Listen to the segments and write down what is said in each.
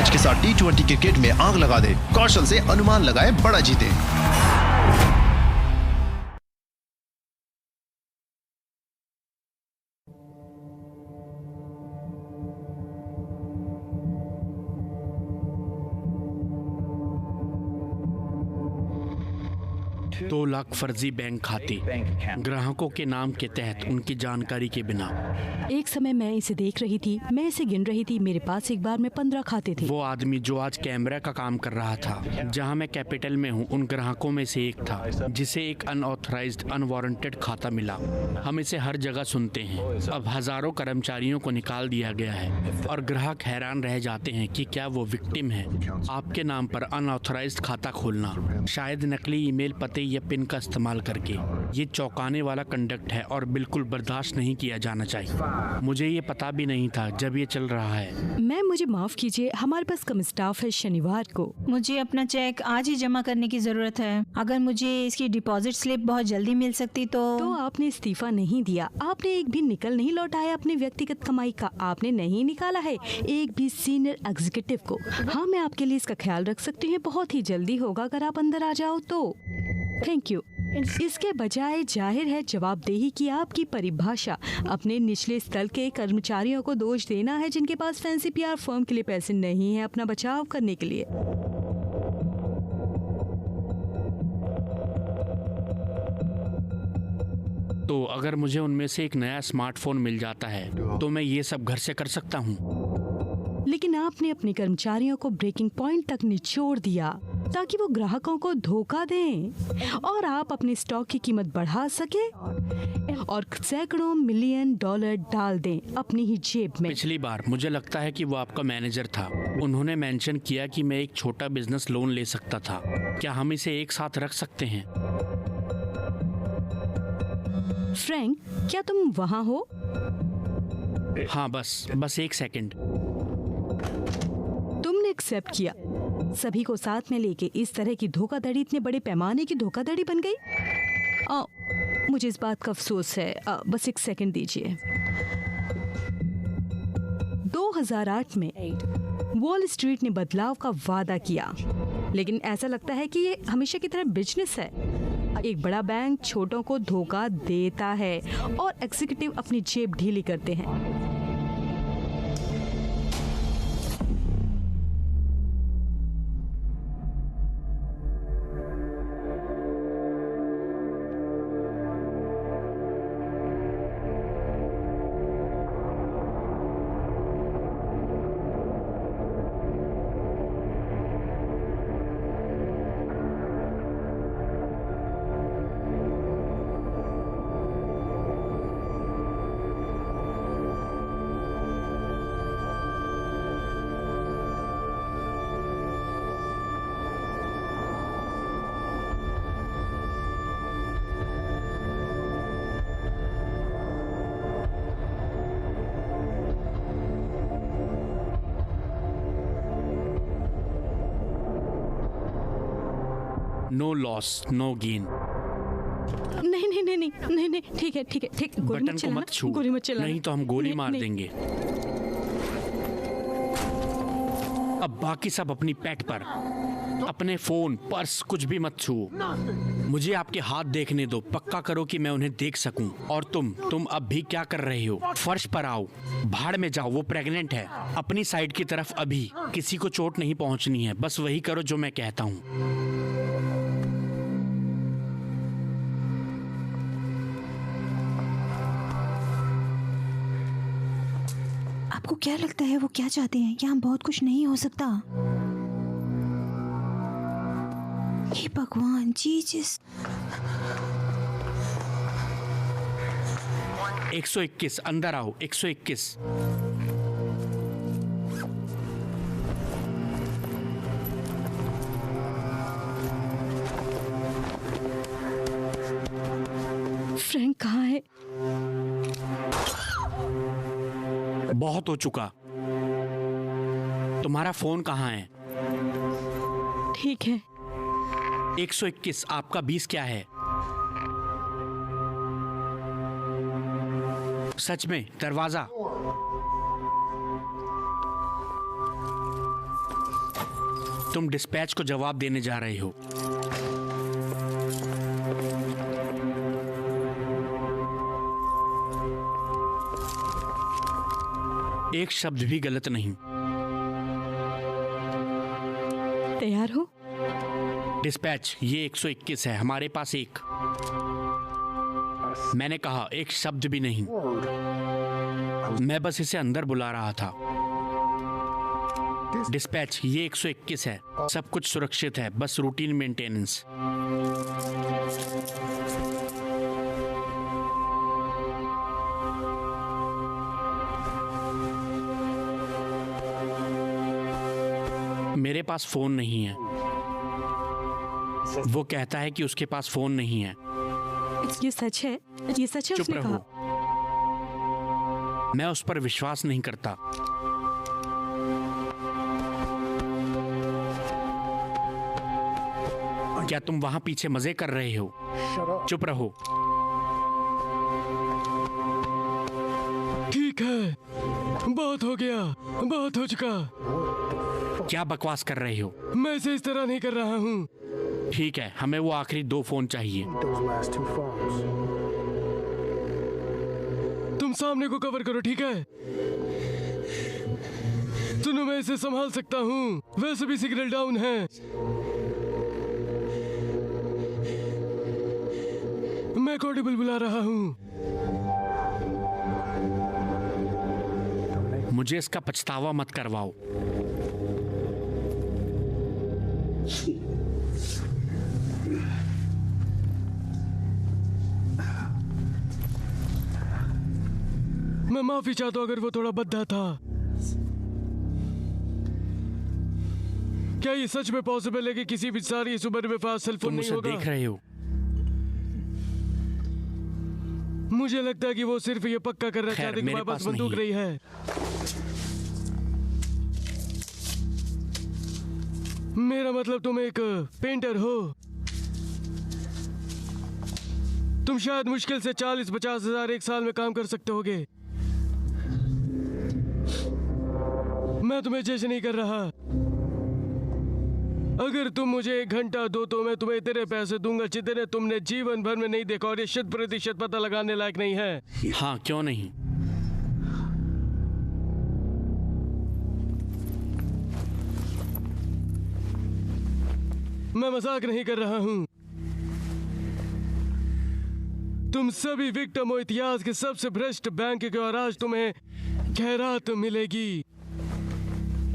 Knowledge के साथ T20 cricket में आग लगा दे, कौशल से अनुमान लगाए बड़ा जीते। दो लाख फर्जी बैंक खाते ग्राहकों के नाम के तहत उनकी जानकारी के बिना। एक समय मैं इसे देख रही थी, मैं इसे गिन रही थी। मेरे पास एक बार में 15 खाते थे। वो आदमी जो आज कैमरा का काम कर रहा था, जहां मैं कैपिटल में हूं, उन ग्राहकों में से एक था जिसे एक अनऑथराइज्ड अनवारंटेड खाता मिला। हम इसे हर जगह सुनते हैं। अब हजारों कर्मचारियों को निकाल दिया गया है और ग्राहक हैरान रह जाते हैं कि क्या वो विक्टिम है। आपके नाम पर अनऑथराइज्ड खाता खोलना, शायद नकली ईमेल पते या पिन का इस्तेमाल करके, ये चौंकाने वाला कंडक्ट है और बिल्कुल बर्दाश्त नहीं किया जाना चाहिए। मुझे ये पता भी नहीं था जब ये चल रहा है। मैम मुझे माफ कीजिए, हमारे पास कम स्टाफ है शनिवार को। मुझे अपना चेक आज ही जमा करने की जरूरत है। अगर मुझे इसकी डिपॉजिट स्लिप बहुत जल्दी मिल सकती तो आपने इस्तीफा नहीं दिया, आपने एक भी निकल नहीं लौटाया अपने व्यक्तिगत कमाई का, आपने नहीं निकाला है एक भी सीनियर एग्जीक्यूटिव को। हाँ, मैं आपके लिए इसका ख्याल रख सकती हूँ, बहुत ही जल्दी होगा अगर आप अंदर आ जाओ तो। Thank you. इसके बजाय जाहिर है जवाबदेही की आपकी परिभाषा अपने निचले स्तर के कर्मचारियों को दोष देना है जिनके पास फैंसी पीआर फर्म के लिए पैसे नहीं है अपना बचाव करने के लिए। तो अगर मुझे उनमें से एक नया स्मार्टफोन मिल जाता है तो मैं ये सब घर से कर सकता हूँ। लेकिन आपने अपने कर्मचारियों को ब्रेकिंग पॉइंट तक निचोड़ दिया ताकि वो ग्राहकों को धोखा दें और आप अपने स्टॉक की कीमत बढ़ा सके और सैकड़ों मिलियन डॉलर डाल दें अपनी ही जेब में। पिछली बार मुझे लगता है कि वो आपका मैनेजर था, उन्होंने मेंशन किया कि मैं एक छोटा बिजनेस लोन ले सकता था। क्या हम इसे एक साथ रख सकते हैं? फ्रैंक, क्या तुम वहाँ हो? हाँ, बस एक सेकंड। तुमने एक्सेप्ट किया। सभी को साथ में लेके इस तरह की धोखाधड़ी, इतने बड़े पैमाने की धोखाधड़ी बन गई। मुझे इस बात का अफसोस है। बस एक सेकंड दीजिए। 2008 में वॉल स्ट्रीट ने बदलाव का वादा किया, लेकिन ऐसा लगता है कि ये हमेशा की तरह बिजनेस है। एक बड़ा बैंक छोटों को धोखा देता है और एग्जीक्यूटिव अपनी जेब ढीली करते हैं। No loss no gain. नहीं, ठीक है। बटन को मत छू, गोली मत चलाना। नहीं तो हम गोली मार देंगे। अब बाकी सब अपनी पैट पर, अपने फोन, पर्स, कुछ भी मत छू। मुझे आपके हाथ देखने दो, पक्का करो कि मैं उन्हें देख सकूं। और तुम अब भी क्या कर रहे हो? फर्श पर आओ, भाड़ में जाओ, वो प्रेग्नेंट है। अपनी साइड की तरफ अभी, किसी को चोट नहीं पहुंचनी है, बस वही करो जो मैं कहता हूं। आपको क्या लगता है वो क्या चाहते हैं? यहाँ बहुत कुछ नहीं हो सकता। हे भगवान, जीसस। 121 अंदर आओ। 121। फ्रैंक कहाँ है? बहुत हो चुका। तुम्हारा फोन कहाँ है? ठीक है। 121 आपका 20 क्या है? सच में दरवाजा। तुम डिस्पैच को जवाब देने जा रहे हो। एक शब्द भी गलत नहीं। तैयार हो? डिस्पैच, ये 121 है, हमारे पास एक। मैंने कहा एक शब्द भी नहीं। मैं बस इसे अंदर बुला रहा था। डिस्पैच, ये 121 है, सब कुछ सुरक्षित है, बस रूटीन मेंटेनेंस। मेरे पास फोन नहीं है। वो कहता है कि उसके पास फोन नहीं है। ये सच है? ये सच है? चुप उसने रहो। कहा। मैं उस पर विश्वास नहीं करता। क्या तुम वहां पीछे मजे कर रहे हो? चुप रहो। ठीक है, बहुत हो गया, बहुत हो चुका। क्या बकवास कर रहे हो? मैं इसे इस तरह नहीं कर रहा हूँ। ठीक है, हमें वो आखिरी 2 फोन चाहिए। तुम सामने को कवर करो, ठीक है? सुनो, मैं इसे संभाल सकता हूँ, वैसे भी सिग्नल डाउन है। मैं कोडिबल बुला रहा हूँ। मुझे इसका पछतावा मत करवाओ। मैं माफी चाहता हूँ अगर वो थोड़ा बद्दा था। क्या ये सच में पॉसिबल है कि किसी भी सारी इस उम्र में पास सेल फोन तुम नहीं उसे होगा? देख रहे हो? मुझे लगता है कि वो सिर्फ ये पक्का करना खैर, चाहते कि मेरे हमारे पास पास बंदूक नहीं रही है। मेरा मतलब तुम एक पेंटर हो। तुम शायद मुश्किल से 40-50 हजार एक साल में काम कर सकते होगे। मैं तुम्हें जज नहीं कर रहा। अगर तुम मुझे 1 घंटा दो तो मैं तुम्हें इतने पैसे दूंगा जितने तुमने जीवन भर में नहीं देखा, और ये 100% पता लगाने लायक नहीं है। हाँ, क्यों नहीं? मैं मजाक नहीं कर रहा हूं। तुम सभी विक्टिम हो इतिहास के सबसे भ्रष्ट बैंक के, और आज तुम्हें खैरात मिलेगी।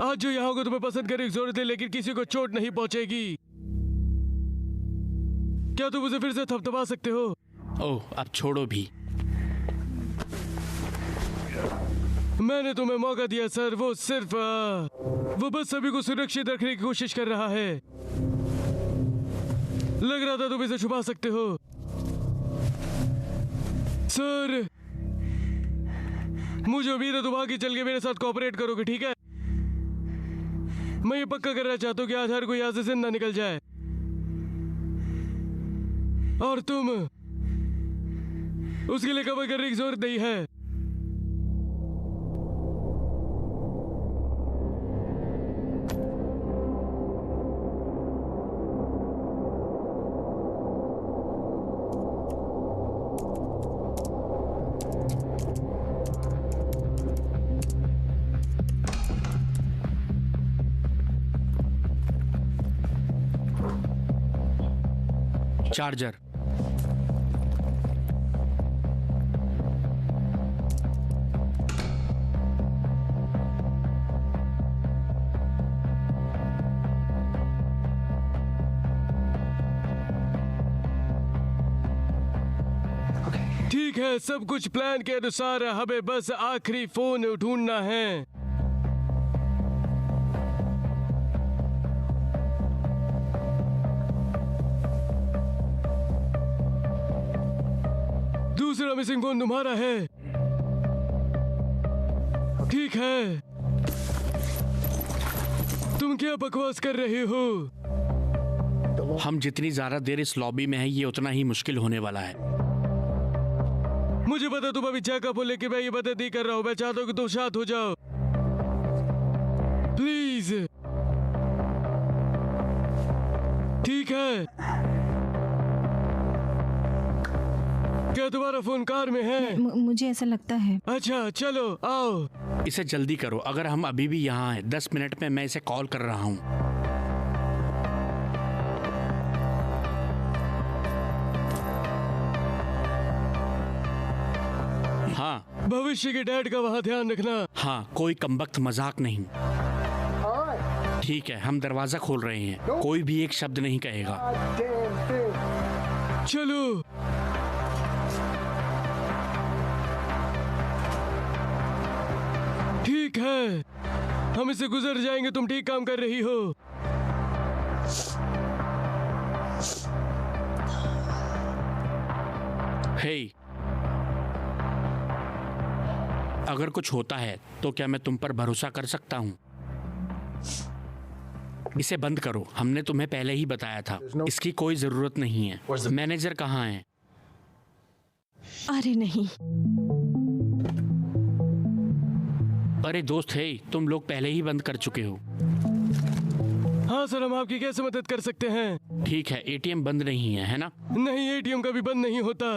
आज जो यहाँ को तुम्हें पसंद करने की जरूरत है, लेकिन किसी को चोट नहीं पहुंचेगी। क्या तुम उसे फिर से थपथपा सकते हो? ओह, अब छोड़ो भी। मैंने तुम्हें मौका दिया सर। वो सिर्फ वो बस सभी को सुरक्षित रखने की कोशिश कर रहा है। लग रहा था तुम इसे छुपा सकते हो। सर, मुझे उम्मीद है तुम आगे चल के मेरे साथ कोऑपरेट करोगे, ठीक है? मैं ये पक्का करना चाहता हूँ कि आज हर कोई यहाँ से जिंदा निकल जाए, और तुम उसके लिए कवर करने की जरूरत नहीं है। चार्जर। ठीक है, सब कुछ प्लान के अनुसार है। हमें बस आखिरी फोन ढूंढना है। दूसरा मिसिंग फोन तुम्हारा है, ठीक है? तुम क्या बकवास कर रहे हो? हम जितनी ज्यादा देर इस लॉबी में है, ये उतना ही मुश्किल होने वाला है। मुझे पता तुम अभी चेकअप हो, लेकिन मैं ये मदद नहीं कर रहा हूँ। मैं चाहता हूँ कि तुम शांत हो जाओ, प्लीज। ठीक है। क्या तुम्हारा फोन कार में है? मुझे ऐसा लगता है। अच्छा चलो आओ। इसे जल्दी करो, अगर हम अभी भी यहाँ हैं 10 मिनट में मैं इसे कॉल कर रहा हूँ। हाँ भविष्य के डैड का वहाँ ध्यान रखना। हाँ, कोई कमबख्त मजाक नहीं। ठीक है, हम दरवाजा खोल रहे हैं, कोई भी एक शब्द नहीं कहेगा। चलो। ठीक है, हम इसे गुजर जाएंगे। तुम ठीक काम कर रही हो। हे, अगर कुछ होता है तो क्या मैं तुम पर भरोसा कर सकता हूँ? इसे बंद करो, हमने तुम्हें पहले ही बताया था, इसकी कोई जरूरत नहीं है। मैनेजर कहाँ है? अरे नहीं, अरे दोस्त है, तुम लोग पहले ही बंद कर चुके हो। हाँ सर, हम आपकी कैसे मदद कर सकते हैं? ठीक है, एटीएम बंद नहीं है ना? नहीं, एटीएम कभी बंद नहीं होता।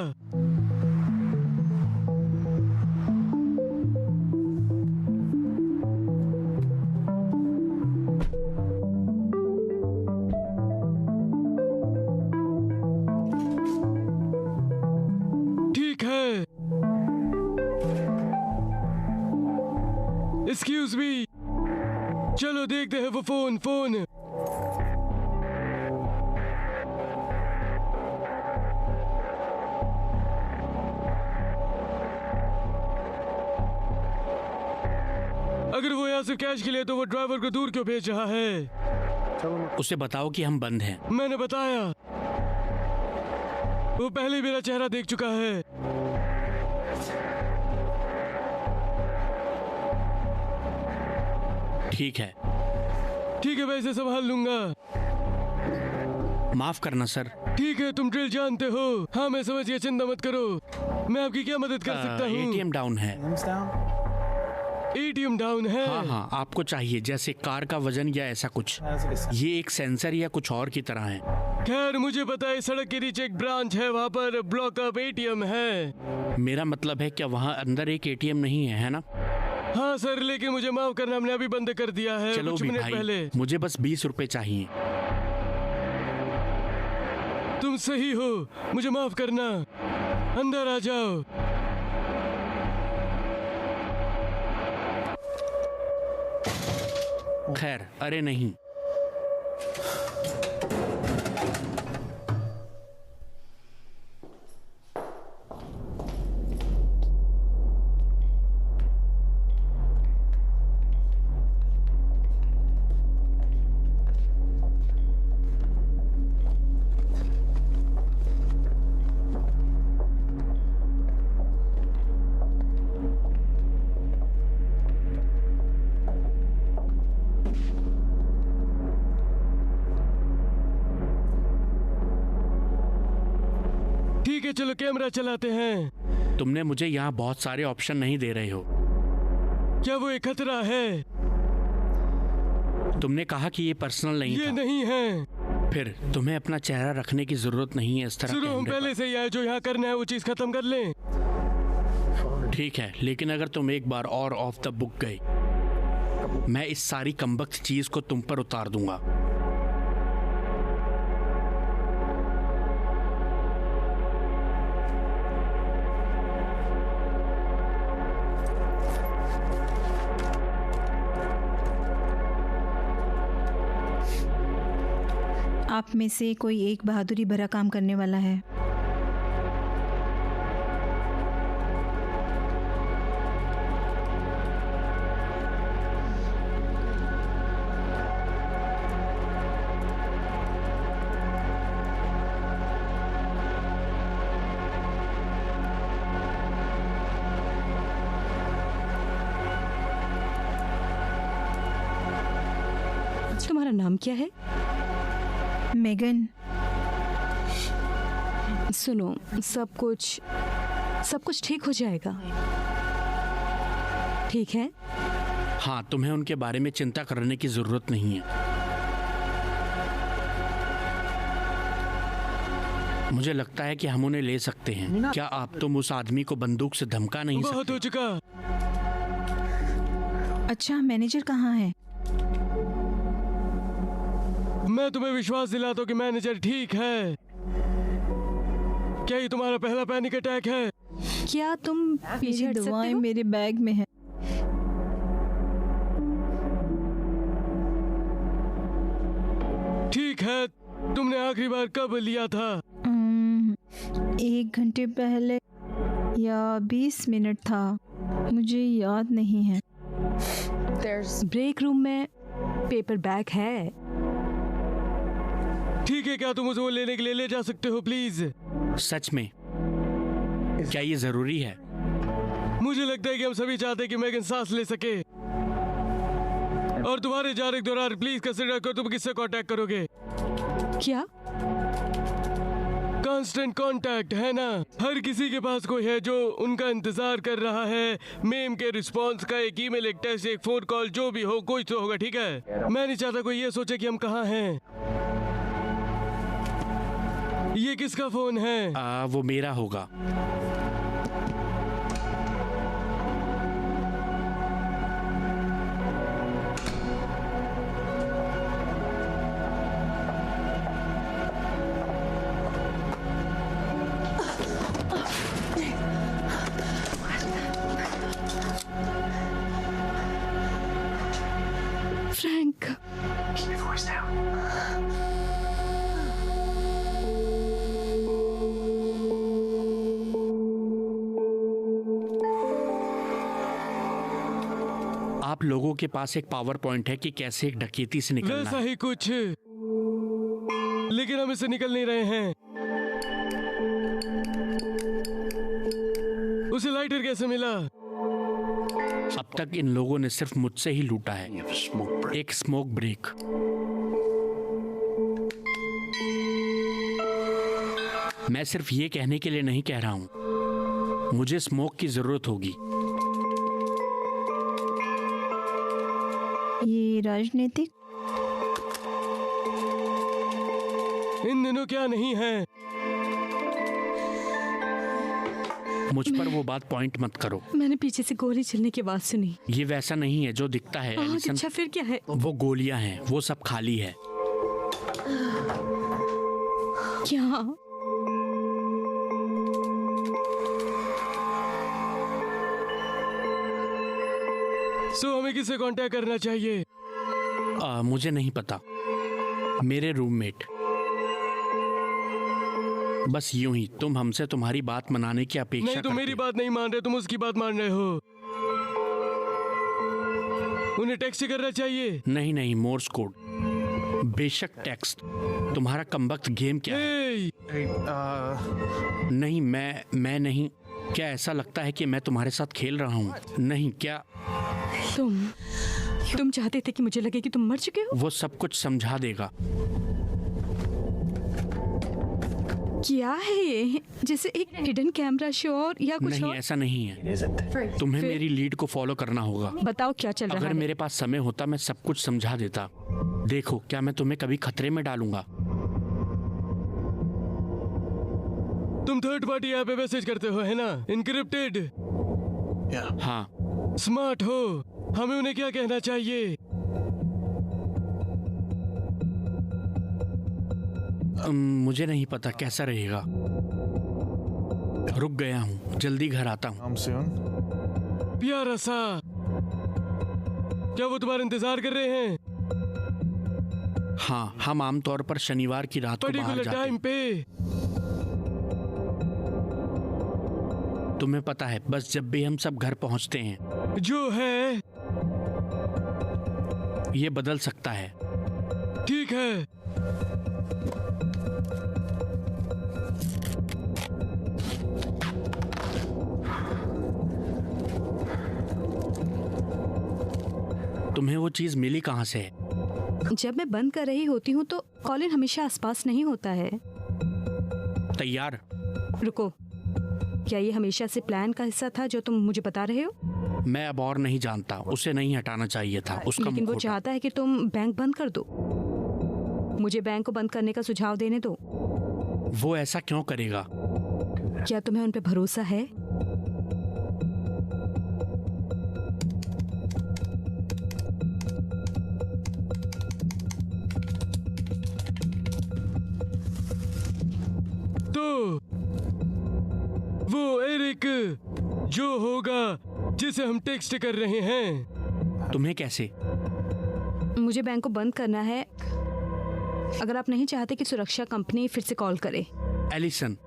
ठीक है। एक्सक्यूज मी, चलो देखते हैं वो फोन। अगर वो यहाँ सिर्फ कैश के लिए तो वो ड्राइवर को दूर क्यों भेज रहा है? उसे बताओ कि हम बंद हैं। मैंने बताया, वो पहले मेरा चेहरा देख चुका है। ठीक है, ठीक है, मैं इसे संभाल लूंगा। माफ करना सर। ठीक है, तुम ड्रिल जानते हो। हाँ मैं समझ गया, चिंता मत करो। मैं आपकी क्या मदद कर सकता हूँ? एटीएम डाउन है। एटीएम डाउन है? हाँ, आपको चाहिए जैसे कार का वजन या ऐसा कुछ। ये एक सेंसर या कुछ और की तरह है। खैर मुझे पता है, सड़क के नीचे एक ब्रांच है, वहाँ पर ब्लॉकअप एटीएम है। मेरा मतलब है क्या वहाँ अंदर एक एटीएम नहीं है ना? हाँ सर, लेकिन मुझे माफ करना, हमने अभी बंद कर दिया है चलो कुछ भी मिनट भाई, पहले। मुझे बस 20 रुपए चाहिए। तुम सही हो, मुझे माफ करना। अंदर आ जाओ। खैर, अरे नहीं, ठीक है, चलो कैमरा चलाते हैं। तुमने मुझे यहाँ बहुत सारे ऑप्शन नहीं दे रहे हो। क्या वो एक खतरा है? तुमने कहा कि ये पर्सनल नहीं ये था। नहीं है। फिर तुम्हें अपना चेहरा रखने की जरूरत नहीं है इस तरह सुनो, हम कैमरे पहले से ही आए, जो यहाँ करना है वो चीज खत्म कर लें। पर। ठीक है, लेकिन अगर तुम एक बार और ऑफ द बुक गए, मैं इस सारी कमबख्त चीज को तुम पर उतार दूंगा। आप में से कोई एक बहादुरी भरा काम करने वाला है। तुम्हारा नाम क्या है? मेगन। सुनो, सब कुछ ठीक हो जाएगा, ठीक है? हाँ, तुम्हें उनके बारे में चिंता करने की जरूरत नहीं है। मुझे लगता है कि हम उन्हें ले सकते हैं। क्या तुम उस आदमी को बंदूक से धमका नहीं बहुत सकते? हो चुका। अच्छा, मैनेजर कहाँ है? मैं तुम्हें विश्वास दिलाता हूँ कि मैनेजर ठीक है। क्या ये तुम्हारा पहला पैनिक अटैक है? क्या तुम पीछे मेरी हट सकते दवाएं हो? मेरे बैग में है। ठीक है, तुमने आखिरी बार कब लिया था? 1 घंटे पहले या 20 मिनट था, मुझे याद नहीं है। ब्रेक रूम में पेपर बैग है। ठीक है, क्या तुम उसे वो लेने के लिए ले जा सकते हो प्लीज? सच में? क्या ये जरूरी है? मुझे लगता है कि हम सभी चाहते हैं कि मेगन सांस ले सके। और तुम्हारे जाने के दौरान प्लीज कंसिडर करो तुम किससे कांटेक्ट करोगे। क्या? कांस्टेंट कांटेक्ट है ना? हर किसी के पास कोई है जो उनका इंतजार कर रहा है। मेम के रिस्पांस का एक ईमेल, एक टेक्स्ट, एक फोन कॉल, जो भी हो, कोई तो होगा। ठीक है, मैं नहीं चाहता कोई ये सोचे कि हम कहाँ हैं। ये किसका फोन है? वो मेरा होगा। फ्रैंक, आप लोगों के पास एक पावर पॉइंट है कि कैसे एक डकैती से निकलना वैसा है। ही कुछ, लेकिन हम इससे निकल नहीं रहे हैं। उसे लाइटर कैसे मिला? अब तक इन लोगों ने सिर्फ मुझसे ही लूटा है। एक स्मोक ब्रेक। मैं सिर्फ ये कहने के लिए नहीं कह रहा हूं, मुझे स्मोक की जरूरत होगी। ये राजनीतिक? इन दिनों क्या नहीं है। मुझ पर वो बात पॉइंट मत करो। मैंने पीछे से गोली चलने की आवाज सुनी। ये वैसा नहीं है जो दिखता है, एलिसन। अच्छा, फिर क्या है? वो गोलियां हैं, वो सब खाली है। क्या? सो हमें किससे कांटेक्ट करना चाहिए? मुझे नहीं पता। मेरे रूममेट। बस यूं ही तुम हमसे तुम्हारी बात मनाने की अपेक्षा नहीं, तुम करते मेरी हो। बात नहीं मान रहे, तुम उसकी बात मान रहे हो। उन्हें टेक्स्ट करना चाहिए। नहीं नहीं, मोर्स कोड। बेशक टेक्स्ट। तुम्हारा कमबख्त गेम क्या है? नहीं, मैं नहीं। क्या ऐसा लगता है कि मैं तुम्हारे साथ खेल रहा हूँ? नहीं। क्या तुम चाहते थे कि मुझे लगे कि तुम मर चुके हो? वो सब कुछ समझा देगा। क्या है ये? जैसे एक हिडन कैमरा शो और या कुछ नहीं, और? ऐसा नहीं है। तुम्हें मेरी लीड को फॉलो करना होगा। बताओ क्या चल रहा अगर है? मेरे पास समय होता मैं सब कुछ समझा देता। देखो, क्या मैं तुम्हें कभी खतरे में डालूंगा? तुम थर्ड पार्टी ऐप पे मैसेज करते हो, है ना? इनक्रिप्टेड। हाँ। स्मार्ट हो। हमें उन्हें क्या कहना चाहिए? मुझे नहीं पता कैसा रहेगा। रुक गया हूँ, जल्दी घर आता हूँ। प्यारा सा, क्या वो तुम्हारा इंतजार कर रहे हैं? हाँ, हम आमतौर पर शनिवार की रात को बाहर पर्टिकुलर जाते टाइम हैं। पे? तुम्हें पता है, बस जब भी हम सब घर पहुँचते हैं। जो है ये बदल सकता है। ठीक है। तुम्हें वो चीज मिली कहाँ से है? जब मैं बंद कर रही होती हूँ तो कॉलिन हमेशा आसपास नहीं होता है। तैयार? रुको, क्या ये हमेशा से प्लान का हिस्सा था जो तुम मुझे बता रहे हो? मैं अब और नहीं जानता। उसे नहीं हटाना चाहिए था, उसका लेकिन वो मुखौटा। चाहता है कि तुम बैंक बंद कर दो। मुझे बैंक को बंद करने का सुझाव देने दो। वो ऐसा क्यों करेगा? क्या तुम्हें उन पे भरोसा है? तो वो एरिक जो होगा जिसे हम टेक्स्ट कर रहे हैं। तुम्हें कैसे? मुझे बैंक को बंद करना है। अगर आप नहीं चाहते कि सुरक्षा कंपनी फिर से कॉल करे। एलिसन,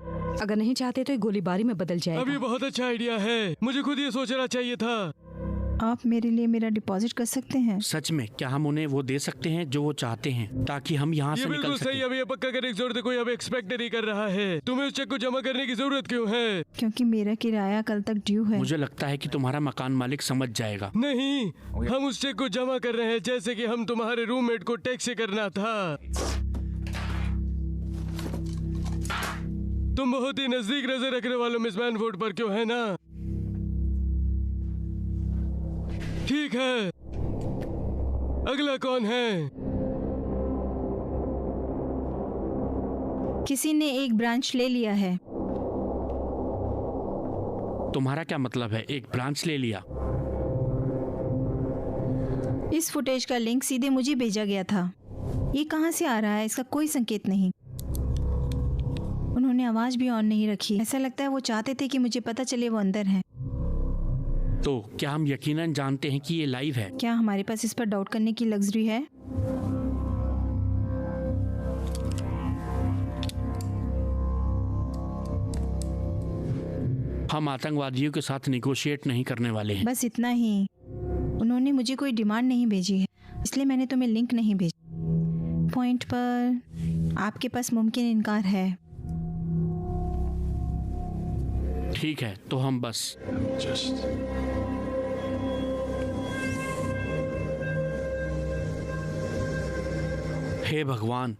अगर नहीं चाहते तो ये गोलीबारी में बदल अब ये जाएगा। बहुत अच्छा आइडिया है, मुझे खुद ये सोचना चाहिए था। आप मेरे लिए मेरा डिपॉजिट कर सकते हैं? सच में क्या हम उन्हें वो दे सकते हैं जो वो चाहते हैं ताकि हम यहाँ ये से निकल बिल्कुल सही सकें? है। अब ये पक्का करने की जरूरत है, कोई अब एक्सपेक्ट नहीं कर रहा है। तुम्हें उस चेक को जमा करने की जरूरत क्यों है? क्योंकि मेरा किराया कल तक ड्यू है। मुझे लगता है कि तुम्हारा मकान मालिक समझ जाएगा। नहीं, हम उस चेक को जमा कर रहे हैं जैसे कि हम तुम्हारे रूममेट को टैक्स करना था। तुम बहुत ही नजदीक नजर रखने वाले मिस मैनफोर्ड पर, क्यों है ना? ठीक है, अगला कौन है? किसी ने एक ब्रांच ले लिया है। तुम्हारा क्या मतलब है, एक ब्रांच ले लिया? इस फुटेज का लिंक सीधे मुझे भेजा गया था। ये कहाँ से आ रहा है, इसका कोई संकेत नहीं। उन्होंने आवाज भी ऑन नहीं रखी। ऐसा लगता है वो चाहते थे कि मुझे पता चले वो अंदर हैं। तो क्या हम यकीनन जानते हैं कि ये लाइव है? क्या हमारे पास इस पर डाउट करने की लग्जरी है? हम आतंकवादियों के साथ निगोशिएट नहीं करने वाले हैं। बस इतना ही। उन्होंने मुझे कोई डिमांड नहीं भेजी है, इसलिए मैंने तुम्हें लिंक नहीं भेजा। पॉइंट पर आपके पास मुमकिन इनकार है। ठीक है, तो हम बस हे भगवान,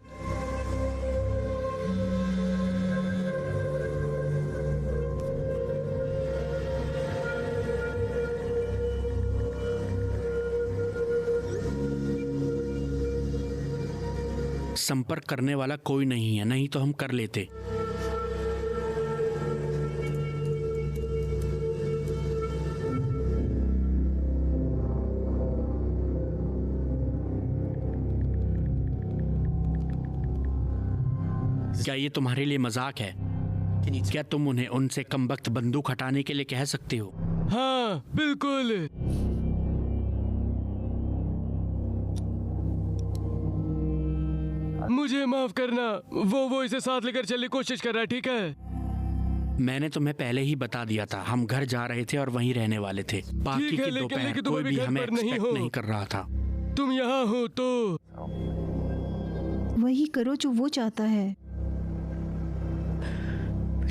संपर्क करने वाला कोई नहीं है, नहीं तो हम कर लेते। क्या ये तुम्हारे लिए मजाक है? क्या तुम उन्हें उनसे कमबख्त बंदूक हटाने के लिए कह सकते हो? हाँ बिल्कुल। मुझे माफ करना, वो इसे साथ लेकर चलने की कोशिश कर रहा है, ठीक है? मैंने तुम्हें पहले ही बता दिया था, हम घर जा रहे थे और वहीं रहने वाले थे। बाकी ठीक है, की लेकिन दोपहर तुम कोई अभी भी घर हमें पर नहीं एक्सपेक्ट हो। नहीं कर रहा था। तुम यहाँ हो तो वही करो जो वो चाहता है।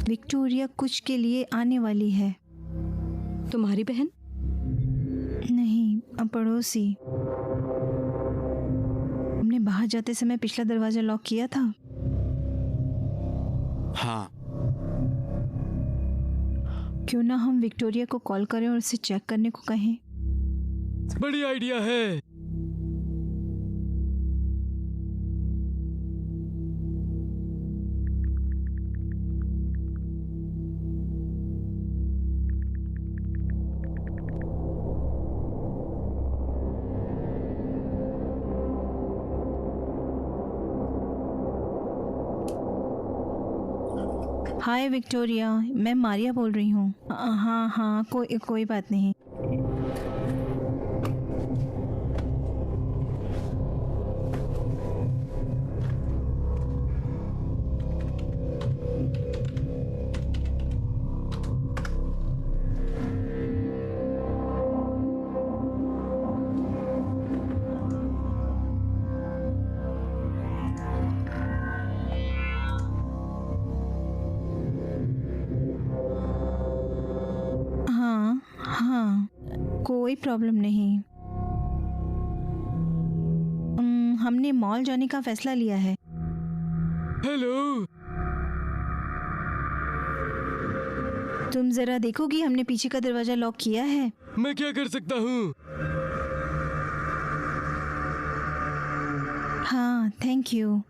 विक्टोरिया कुछ के लिए आने वाली है। तुम्हारी बहन? नहीं, पड़ोसी। हमने बाहर जाते समय पिछला दरवाजा लॉक किया था। हाँ, क्यों ना हम विक्टोरिया को कॉल करें और उसे चेक करने को कहें। बढ़िया आइडिया है। हाय विक्टोरिया, मैं मारिया बोल रही हूँ। हाँ, कोई बात नहीं। हाँ, कोई प्रॉब्लम नहीं। हमने मॉल जाने का फैसला लिया है। हेलो, तुम जरा देखोगी, हमने पीछे का दरवाजा लॉक किया है। मैं क्या कर सकता हूँ? हाँ, थैंक यू।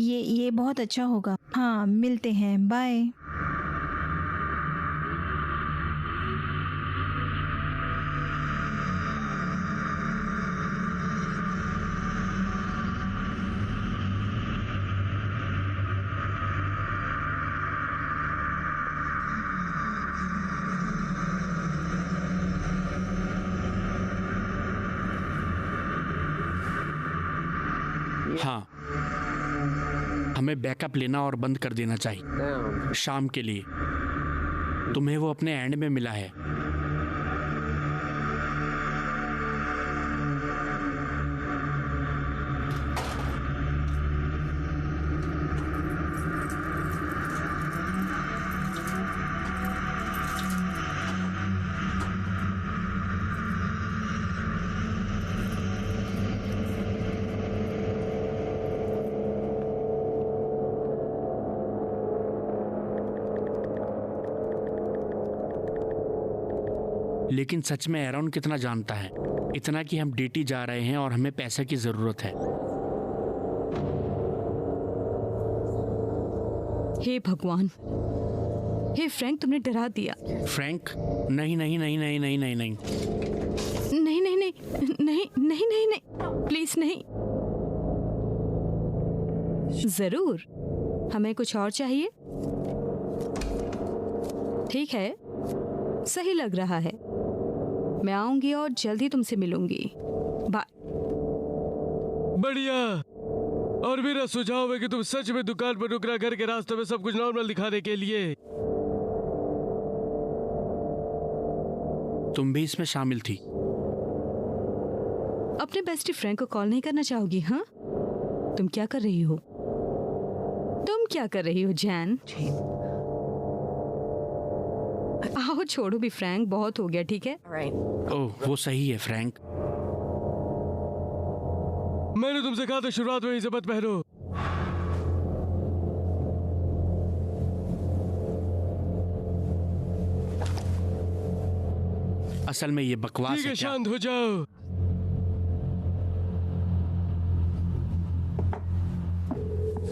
ये बहुत अच्छा होगा। हाँ, मिलते हैं, बाय। हाँ, हमें बैकअप लेना और बंद कर देना चाहिए शाम के लिए। तुम्हें वो अपने एंड में मिला है। लेकिन सच में एरॉन कितना जानता है? इतना कि हम डेटी जा रहे हैं और हमें पैसे की जरूरत है। हे भगवान, हे फ्रैंक, तुमने डरा दिया। फ्रैंक? नहीं नहीं नहीं नहीं नहीं नहीं नहीं नहीं नहीं नहीं नहीं नहीं नहीं नहीं, प्लीज नहीं। जरूर, हमें कुछ और चाहिए। ठीक है, सही लग रहा है। मैं आऊंगी और जल्दी तुमसे मिलूंगी। बाय। बढ़िया। और मेरा सुझाव है कि तुम सच में दुकान पर रुकना, घर के रास्ते में सब कुछ नॉर्मल दिखाने के लिए। तुम भी इसमें शामिल थी। अपने बेस्ट फ्रेंड को कॉल नहीं करना चाहोगी? हाँ, तुम क्या कर रही हो? तुम क्या कर रही हो जैन? आओ, छोड़ो भी फ्रैंक, बहुत हो गया, ठीक है? ओह, वो सही है फ्रैंक। मैंने तुमसे कहा था शुरुआत में इसे मत पहनो। असल में ये बकवास ठीक है, है क्या? शांत हो जाओ।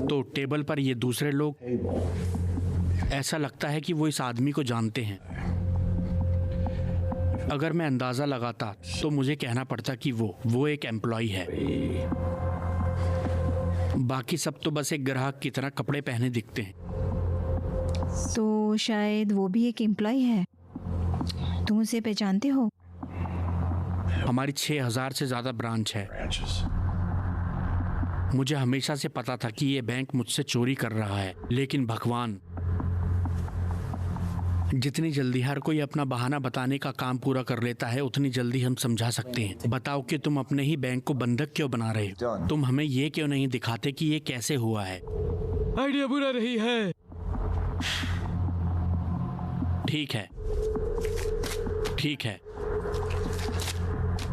तो टेबल पर ये दूसरे लोग, ऐसा लगता है कि वो इस आदमी को जानते हैं। अगर मैं अंदाजा लगाता तो मुझे कहना पड़ता कि वो एक एम्प्लॉय है। बाकी सब तो बस एक ग्राहक की तरह कपड़े पहने दिखते हैं। तो शायद वो भी एक एम्प्लॉय है। तुम उसे पहचानते हो? हमारी 6000 से ज्यादा ब्रांच है। मुझे हमेशा से पता था कि ये बैंक मुझसे चोरी कर रहा है, लेकिन भगवान, जितनी जल्दी हर कोई अपना बहाना बताने का काम पूरा कर लेता है, उतनी जल्दी हम समझा सकते हैं। बताओ कि तुम अपने ही बैंक को बंधक क्यों बना रहे हो? तुम हमें ये क्यों नहीं दिखाते कि ये कैसे हुआ है? आइडिया बुरा नहीं है। ठीक है, ठीक है,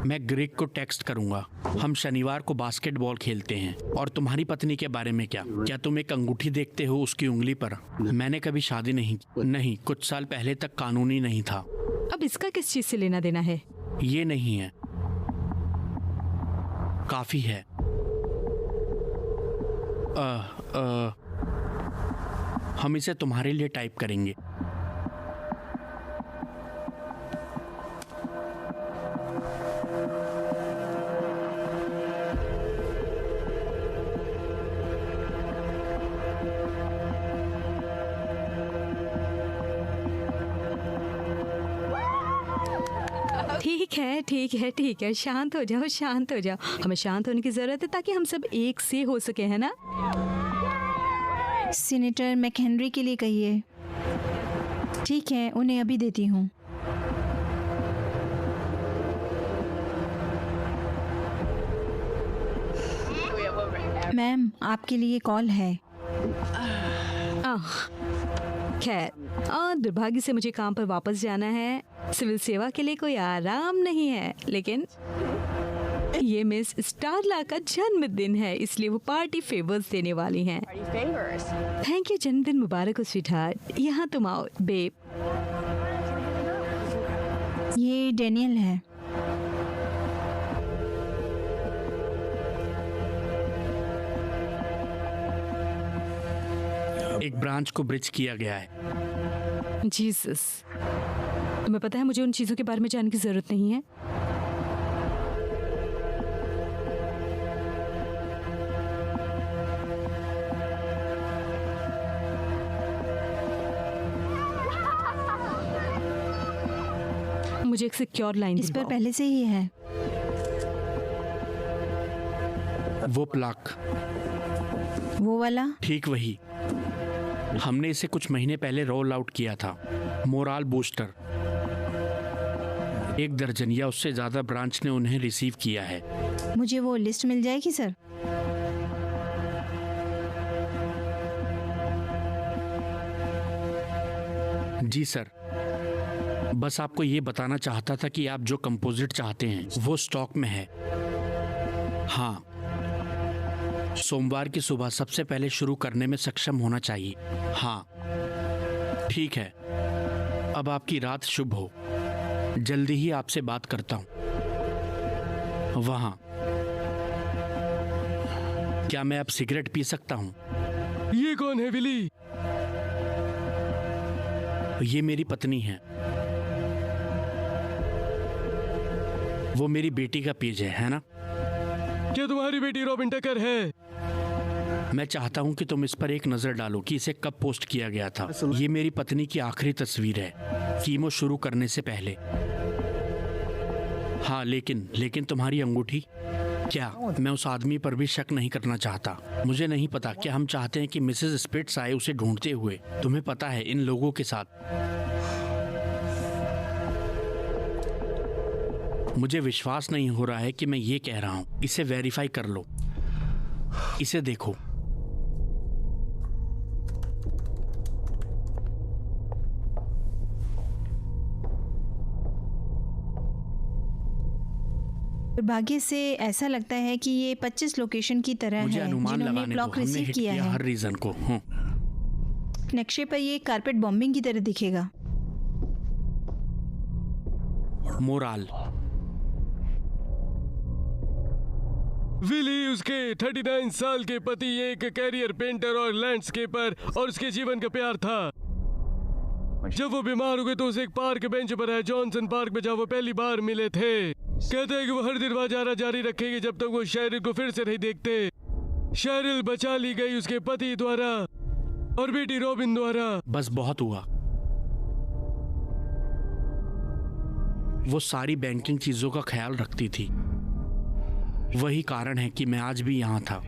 मैं ग्रेग को टेक्स्ट करूंगा। हम शनिवार को बास्केटबॉल खेलते हैं। और तुम्हारी पत्नी के बारे में क्या तुम एक अंगूठी देखते हो उसकी उंगली पर? मैंने कभी शादी नहीं, कुछ साल पहले तक कानूनी नहीं था। अब इसका किस चीज से लेना देना है? ये नहीं है, काफी है। हम इसे तुम्हारे लिए टाइप करेंगे। ठीक है, शांत हो जाओ, शांत हो जाओ। हमें शांत होने की जरूरत है ताकि हम सब एक से हो सके, है ना? सीनेटर मैकहेनरी के लिए कहिए। ठीक है, उन्हें अभी देती हूँ। मैम, आपके लिए कॉल है। खैर, दुर्भाग्य से मुझे काम पर वापस जाना है। सिविल सेवा के लिए कोई आराम नहीं है, लेकिन ये मिस स्टारला का जन्मदिन है, इसलिए वो पार्टी फेवर्स देने वाली हैं। थैंक यू, जन्मदिन मुबारक हो स्वीटहार्ट। यहाँ तुम आओ बेब। ये डेनियल है। ब्रांच को ब्रिज किया गया है। जीसस, तुम्हें पता है मुझे उन चीजों के बारे में जानने की जरूरत नहीं है। मुझे एक सिक्योर लाइन इस पर पहले से ही है। वो प्लाक, वो वाला? ठीक वही। हमने इसे कुछ महीने पहले रोल आउट किया था। Morale booster. 1 दर्जन या उससे ज्यादा ब्रांच ने उन्हें रिसीव किया है। मुझे वो लिस्ट मिल जाएगी सर? जी सर, बस आपको ये बताना चाहता था कि आप जो कंपोजिट चाहते हैं वो स्टॉक में है। हाँ, सोमवार की सुबह सबसे पहले शुरू करने में सक्षम होना चाहिए। हाँ ठीक है, अब आपकी रात शुभ हो। जल्दी ही आपसे बात करता हूँ। वहाँ क्या मैं अब सिगरेट पी सकता हूँ? ये कौन है विली? ये मेरी पत्नी है। वो मेरी बेटी का पेज है ना? क्या तुम्हारी बेटी रॉबिन टकर है? मैं चाहता हूं कि तुम इस पर एक नजर डालो कि इसे कब पोस्ट किया गया था। ये मेरी पत्नी की आखिरी तस्वीर है, कीमो शुरू करने से पहले। हाँ, लेकिन तुम्हारी अंगूठी? क्या मैं उस आदमी पर भी शक नहीं करना चाहता? मुझे नहीं पता। क्या हम चाहते हैं कि मिसेस स्पिट्स आए उसे ढूंढते हुए? तुम्हें पता है, इन लोगों के साथ। मुझे विश्वास नहीं हो रहा है कि मैं ये कह रहा हूं। इसे वेरीफाई कर लो, इसे देखो। दुर्भाग्य से ऐसा लगता है कि ये 25 लोकेशन की तरह मुझे है अनुमान जिन्होंने लगाने ब्लॉक दो। हमने रिसीव हिट किया किया है। हर रीजन को। नक्शे पर ये कारपेट बॉम्बिंग की तरह दिखेगा। मोराल, विली उसके 39 साल के पति एक कैरियर पेंटर और लैंडस्केपर और उसके जीवन का प्यार था। जब वो बीमार हो गए तो उसे एक पार्क बेंच पर है, जॉनसन पार्क में, जहाँ वो पहली बार मिले थे। कहते हैं कि वो हर दिन वहाँ जारी रखेगी जब तक वो शेरिल को फिर से नहीं देखते। शेरिल बचा ली गई उसके पति द्वारा और बेटी रॉबिन द्वारा। बस बहुत हुआ। वो सारी बैंकिंग चीजों का ख्याल रखती थी। वही कारण है कि मैं आज भी यहाँ था।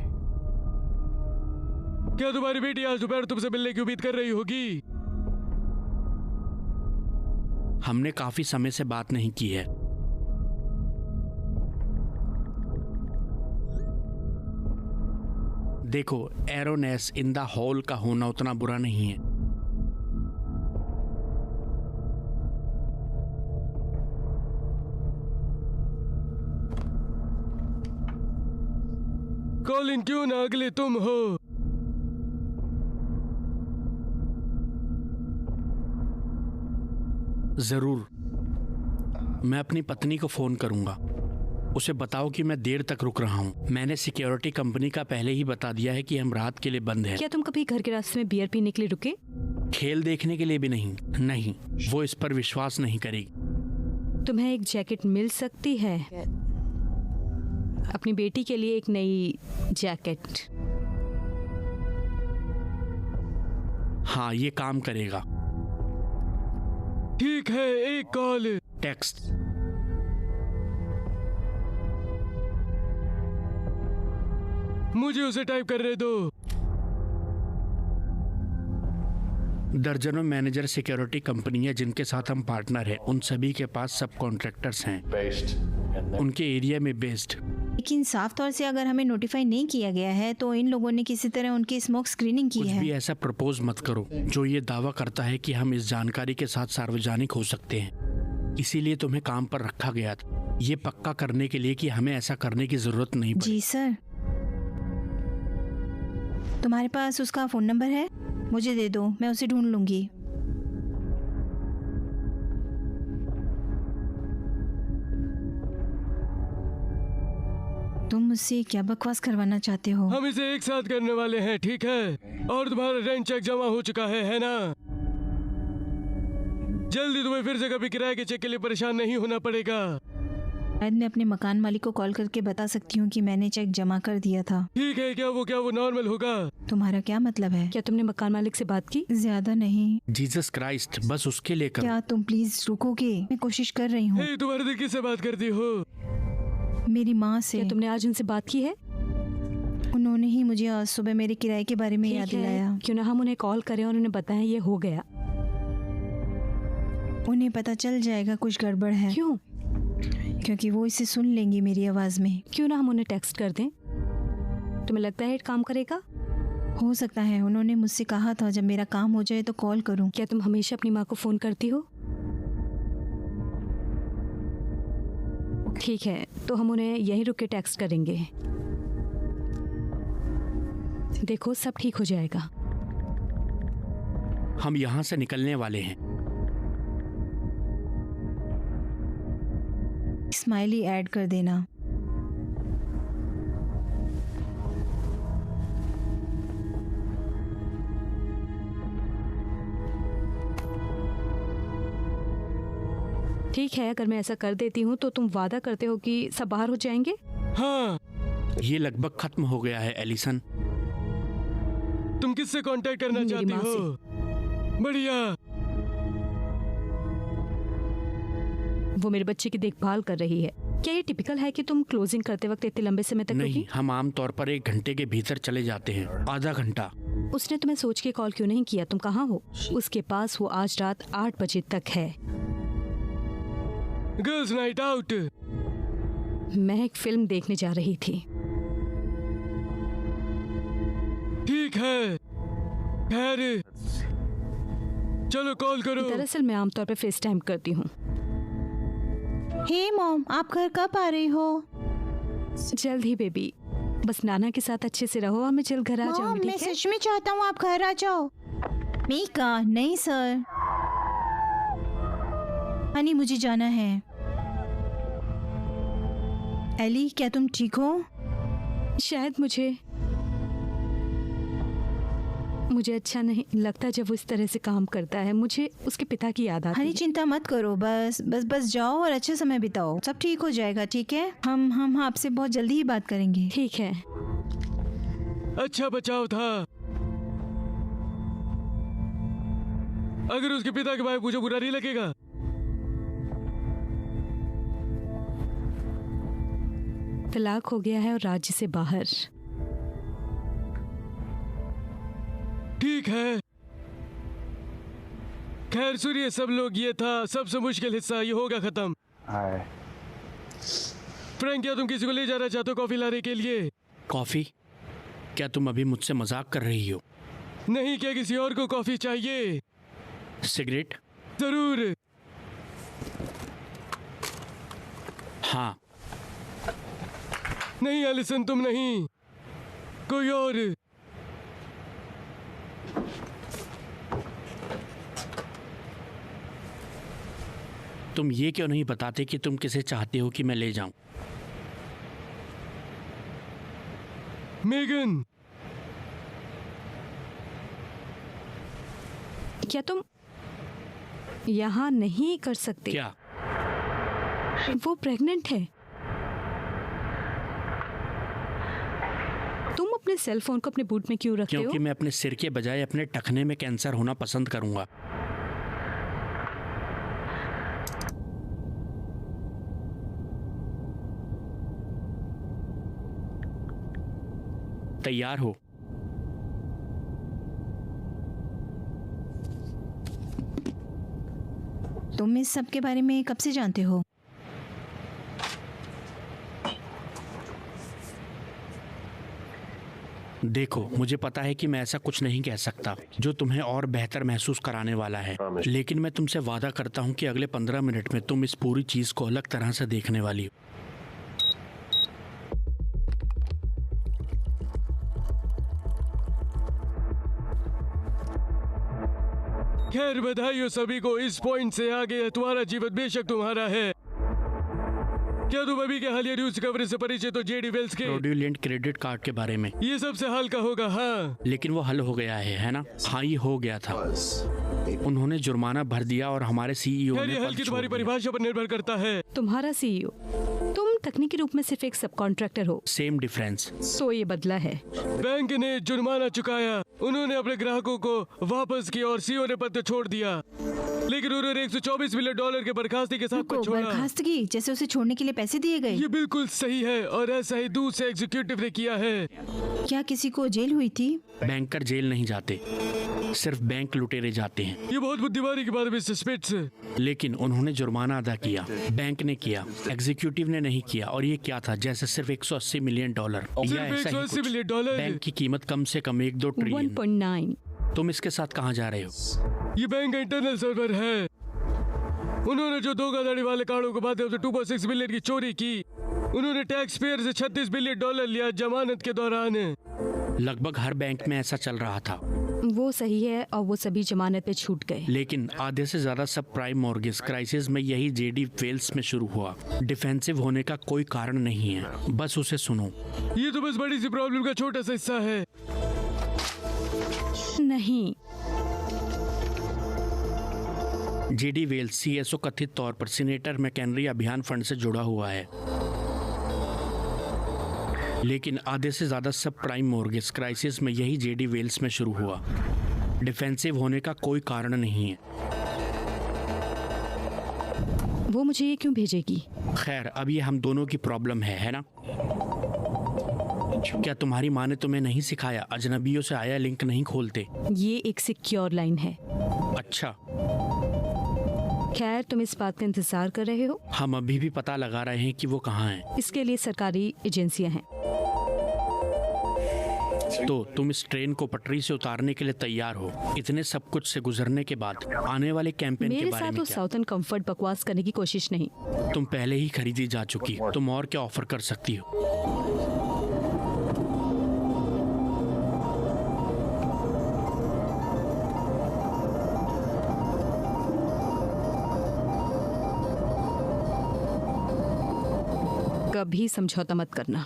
क्या तुम्हारी बेटी आज दोपहर तुमसे मिलने की उम्मीद कर रही होगी? हमने काफी समय से बात नहीं की है। देखो, एरोनेस इन द हॉल का होना उतना बुरा नहीं है। कॉलिन, क्यों ना अगले तुम हो? जरूर, मैं अपनी पत्नी को फोन करूंगा। उसे बताओ कि मैं देर तक रुक रहा हूँ। मैंने सिक्योरिटी कंपनी का पहले ही बता दिया है कि हम रात के लिए बंद हैं। क्या तुम कभी घर के रास्ते में बियर पीने के लिए रुके? खेल देखने के लिए भी नहीं। नहीं, वो इस पर विश्वास नहीं करेगी। तुम्हें एक जैकेट मिल सकती है, अपनी बेटी के लिए एक नई जैकेट। हाँ, ये काम करेगा। ठीक है, एक कॉल। टेक्स्ट। मुझे उसे टाइप करने दो। दर्जनों मैनेजर सिक्योरिटी कंपनियां जिनके साथ हम पार्टनर हैं, उन सभी के पास सब कॉन्ट्रैक्टर्स हैं, उनके एरिया में बेस्ड। लेकिन साफ तौर से अगर हमें नोटिफाई नहीं किया गया है तो इन लोगों ने किसी तरह उनकी स्मोक स्क्रीनिंग की कुछ है। भी ऐसा प्रपोज मत करो जो ये दावा करता है कि हम इस जानकारी के साथ सार्वजनिक हो सकते हैं। इसीलिए तुम्हें काम पर रखा गया था, ये पक्का करने के लिए कि हमें ऐसा करने की जरूरत नहीं पड़ी। जी सर। तुम्हारे पास उसका फोन नंबर है? मुझे दे दो, मैं उसे ढूंढ लूंगी। तुम मुझसे क्या बकवास करवाना चाहते हो? हम इसे एक साथ करने वाले हैं, ठीक है? और तुम्हारा रेंट चेक जमा हो चुका है ना? जल्दी तुम्हें फिर से कभी किराए के चेक के लिए परेशान नहीं होना पड़ेगा। शायद मैं अपने मकान मालिक को कॉल करके बता सकती हूँ कि मैंने चेक जमा कर दिया था। ठीक है, क्या वो नॉर्मल होगा? तुम्हारा क्या मतलब है? क्या तुमने मकान मालिक से बात की? ज्यादा नहीं। जीसस क्राइस्ट, बस उसके लिए करो। क्या तुम प्लीज रुकोगे? मैं कोशिश कर रही हूँ। हे, तुम्हारे दिल किससे बात करती हो? मेरी माँ से। क्या तुमने आज उनसे बात की है? उन्होंने ही मुझे आज सुबह मेरे किराए के बारे में याद ठीक है, दिलाया। क्यों ना हम उन्हें कॉल करें और उन्हें बताएं ये हो गया। उन्हें पता चल जाएगा कुछ गड़बड़ है। क्यों? क्योंकि वो इसे सुन लेंगी मेरी आवाज में। क्यों ना हम उन्हें टेक्स्ट कर दें? तुम्हें लगता है काम करेगा? हो सकता है। उन्होंने मुझसे कहा था जब मेरा काम हो जाए तो कॉल करूं। क्या तुम हमेशा अपनी माँ को फोन करती हो? ठीक है, तो हम उन्हें यहीं रुक के टेक्स्ट करेंगे। देखो, सब ठीक हो जाएगा। हम यहाँ से निकलने वाले हैं। स्माइली ऐड कर देना। ठीक है, अगर मैं ऐसा कर देती हूँ तो तुम वादा करते हो कि सब बाहर हो जाएंगे? हाँ। ये लगभग खत्म हो गया है एलिसन। तुम किससे कांटेक्ट करना मेरी चाहती माँ हो? बढ़िया। वो मेरे बच्चे की देखभाल कर रही है। क्या ये टिपिकल है कि तुम क्लोजिंग करते वक्त इतने लंबे समय तक नहीं, रुकी? हम आमतौर पर 1 घंटे के भीतर चले जाते हैं। आधा घंटा। उसने तुम्हें सोच के कॉल क्यों नहीं किया? तुम कहाँ हो? उसके पास वो आज रात 8 बजे तक है। Girls night out. मैं एक फिल्म देखने जा रही थी। ठीक है, खैर चलो कॉल करो। दरअसल मैं आमतौर पे फेस टाइम करती हूँ। हे मॉम, आप घर कब आ रही हो? जल्द ही बेबी, बस नाना के साथ अच्छे से रहो और मैं जल्द घर आ मॉम, जाऊंगी। मैं ठीक है? सच में चाहता हूँ आप घर आ जाओ। मीका, नहीं सर। हनी, मुझे जाना है। एली, क्या तुम ठीक हो? शायद मुझे अच्छा नहीं लगता जब वो इस तरह से काम करता है। मुझे उसके पिता की याद आती हनी, है। चिंता मत करो। बस जाओ और अच्छा समय बिताओ। सब ठीक हो जाएगा, ठीक है? हम आपसे बहुत जल्दी ही बात करेंगे। ठीक है। अच्छा बचाव था। अगर उसके पिता के बारे में मुझे बुरा नहीं लगेगा। तलाक हो गया है और राज्य से बाहर। ठीक है, खैर सुनिए सब लोग, ये था सबसे मुश्किल हिस्सा, ये होगा खत्म। फ्रैंक, क्या तुम किसी को ले जाना चाहते हो कॉफी लाने के लिए? कॉफी? क्या तुम अभी मुझसे मजाक कर रही हो? नहीं, क्या किसी और को कॉफी चाहिए? सिगरेट? जरूर। हाँ। नहीं एलिसन, तुम नहीं, कोई और। तुम ये क्यों नहीं बताते कि तुम किसे चाहते हो कि मैं ले जाऊं? मेगन। क्या तुम यहाँ नहीं कर सकते? क्या? वो प्रेग्नेंट है। तुम अपने सेल फोन को अपने बूट में क्यों रखते क्योंकि हो? मैं अपने सिर के बजाय अपने टखने में कैंसर होना पसंद करूंगा। तैयार हो? तुम इस सब के बारे में कब से जानते हो? देखो, मुझे पता है कि मैं ऐसा कुछ नहीं कह सकता जो तुम्हें और बेहतर महसूस कराने वाला है, लेकिन मैं तुमसे वादा करता हूँ कि अगले 15 मिनट में तुम इस पूरी चीज को अलग तरह से देखने वाली हो। खैर बधाई हो सभी को, इस पॉइंट से आगे तुम्हारा जीवन बेशक तुम्हारा है। क्या तुम अभी के हालिया न्यूज कवरेज से परिचित हो जेडी वेल्स के? फ्रॉडुलेंट क्रेडिट कार्ड के बारे में। ये सबसे हल्का होगा। हाँ, लेकिन वो हल हो गया है ना? हाँ, ये हो गया था। उन्होंने जुर्माना भर दिया और हमारे सीईओ यार ने ये पद हल की छोड़ तुम्हारी दिया। परिभाषा पर निर्भर करता है। तुम्हारा सीईओ, तुम तकनीकी रूप में सिर्फ एक सब कॉन्ट्रैक्टर हो, सेम डिफरेंस। तो ये बदला है। बैंक ने जुर्माना चुकाया, उन्होंने अपने ग्राहकों को वापस किया और सीईओ ने पद छोड़ दिया, लेकिन उन्होंने $124 मिलियन के बर्खास्ती के साथ रुको, पद छोड़ा। बर्खास्तगी जैसे उसे छोड़ने के लिए पैसे दिए गए? ये बिल्कुल सही है और ऐसा ही दूसरे एग्जीक्यूटिव ने किया है। क्या किसी को जेल हुई थी? बैंकर जेल नहीं जाते, सिर्फ बैंक लुटेरे जाते हैं। ये बहुत बुद्धिमानी की बात है मिस्टर स्पिट्स। लेकिन उन्होंने जुर्माना अदा किया, बैंक ने किया, एग्जीक्यूटिव ने नहीं किया। और ये क्या था? जैसे सिर्फ $180 मिलियन या सिर्फ ऐसा ही $180 कुछ। मिलियन। बैंक की कीमत कम से कम 1-2 ट्रिलियन। 1.9। तुम इसके साथ कहाँ जा रहे हो? ये बैंक का इंटरनल सर्वर है। उन्होंने जो धोखाधड़ी वाले कार्डों के माध्यम से 2.6 बिलियन की चोरी की, उन्होंने टैक्स पेयर से $36 बिलियन लिया जमानत के दौरान। लगभग हर बैंक में ऐसा चल रहा था। वो सही है, और वो सभी जमानत पे छूट गए। लेकिन आधे से ज्यादा सब प्राइम मॉर्गेज क्राइसिस में यही जेडी वेल्स में शुरू हुआ। डिफेंसिव होने का कोई कारण नहीं है, बस उसे सुनो। ये तो बस बड़ी सी प्रॉब्लम का छोटा सा हिस्सा है। नहीं, जेडी वेल्स सीएसओ कथित तौर पर सीनेटर मैकेनरी अभियान फंड से जुड़ा हुआ है। लेकिन आधे से ज्यादा सब प्राइम मॉर्गेज क्राइसिस में यही जेडी वेल्स में शुरू हुआ। डिफेंसिव होने का कोई कारण नहीं है। वो मुझे ये क्यों भेजेगी? खैर, अब ये हम दोनों की प्रॉब्लम है ना? क्या तुम्हारी माँ ने तुम्हें नहीं सिखाया अजनबियों से आया लिंक नहीं खोलते? ये एक सिक्योर लाइन है। अच्छा, खैर, तुम इस बात का इंतजार कर रहे हो? हम अभी भी पता लगा रहे हैं कि वो कहाँ हैं। इसके लिए सरकारी एजेंसियां हैं। तो तुम इस ट्रेन को पटरी से उतारने के लिए तैयार हो? इतने सब कुछ से गुजरने के बाद आने वाले कैंपेन के मेरे बारे साथ में वो क्या? साउथर्न कंफर्ट बकवास करने की कोशिश नहीं। तुम पहले ही खरीदी जा चुकी, तुम और क्या ऑफर कर सकती हो? कभी समझौता मत करना।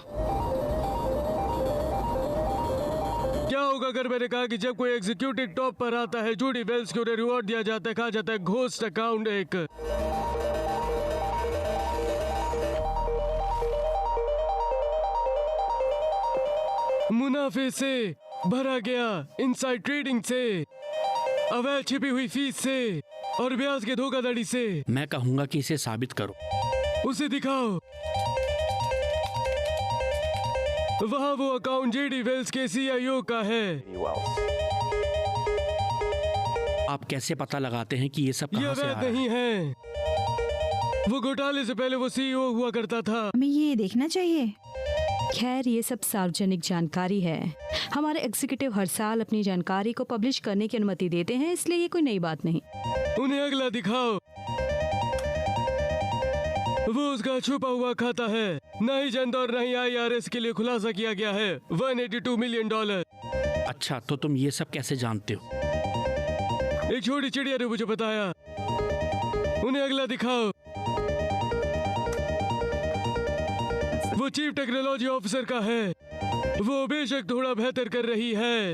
क्या होगा अगर मैंने कहा कि जब कोई एग्जीक्यूटिव टॉप पर आता है, जूडी वेल्स को उन्हें रिवॉर्ड दिया जाता है, कहा जाता है घोस्ट अकाउंट, एक मुनाफे से भरा गया, इनसाइड ट्रेडिंग से, अवैध छिपी हुई फीस से और ब्याज के धोखाधड़ी से। मैं कहूंगा कि इसे साबित करो। उसे दिखाओ। वहाँ वो अकाउंट जेडी वेल्स के सीईओ का है। आप कैसे पता लगाते हैं कि ये सब ये कहाँ से आ अवैध रहा है? नहीं है। वो घोटाले से पहले वो सीईओ हुआ करता था। हमें ये देखना चाहिए। खैर, ये सब सार्वजनिक जानकारी है। हमारे एग्जीक्यूटिव हर साल अपनी जानकारी को पब्लिश करने की अनुमति देते हैं, इसलिए ये कोई नई बात नहीं। उन्हें अगला दिखाओ। वो उसका छुपा हुआ खाता है, न ही जनता और न ही IRS के लिए खुलासा किया गया है। $182 मिलियन। अच्छा, तो तुम ये सब कैसे जानते हो? एक छोटी चिड़िया ने मुझे बताया। उन्हें अगला दिखाओ। वो चीफ टेक्नोलॉजी ऑफिसर का है। वो बेशक थोड़ा बेहतर कर रही है।